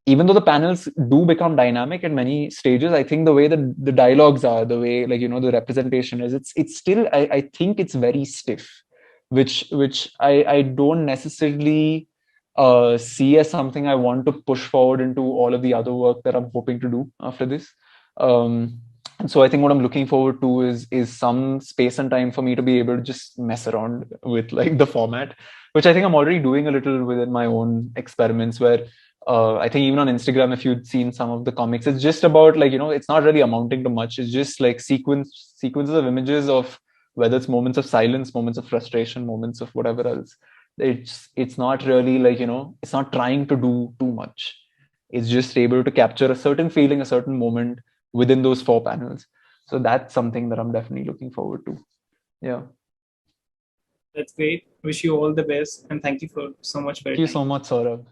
even though the panels do become dynamic at many stages, I think the way that the dialogues are, the way, like, the representation is, it's still, I think it's very stiff, which I don't necessarily see as something I want to push forward into all of the other work that I'm hoping to do after this. And so I think what I'm looking forward to is some space and time for me to be able to just mess around with, like, the format, which I think I'm already doing a little within my own experiments, where I think even on Instagram, if you'd seen some of the comics, it's just about, like, it's not really amounting to much. It's just like sequences of images of, whether it's moments of silence, moments of frustration, moments of whatever else. It's not really, like, it's not trying to do too much. It's just able to capture a certain feeling, a certain moment within those 4 panels. So that's something that I'm definitely looking forward to. Yeah. That's great. Wish you all the best, and thank you so much for Thank your you time. so much, Saurabh.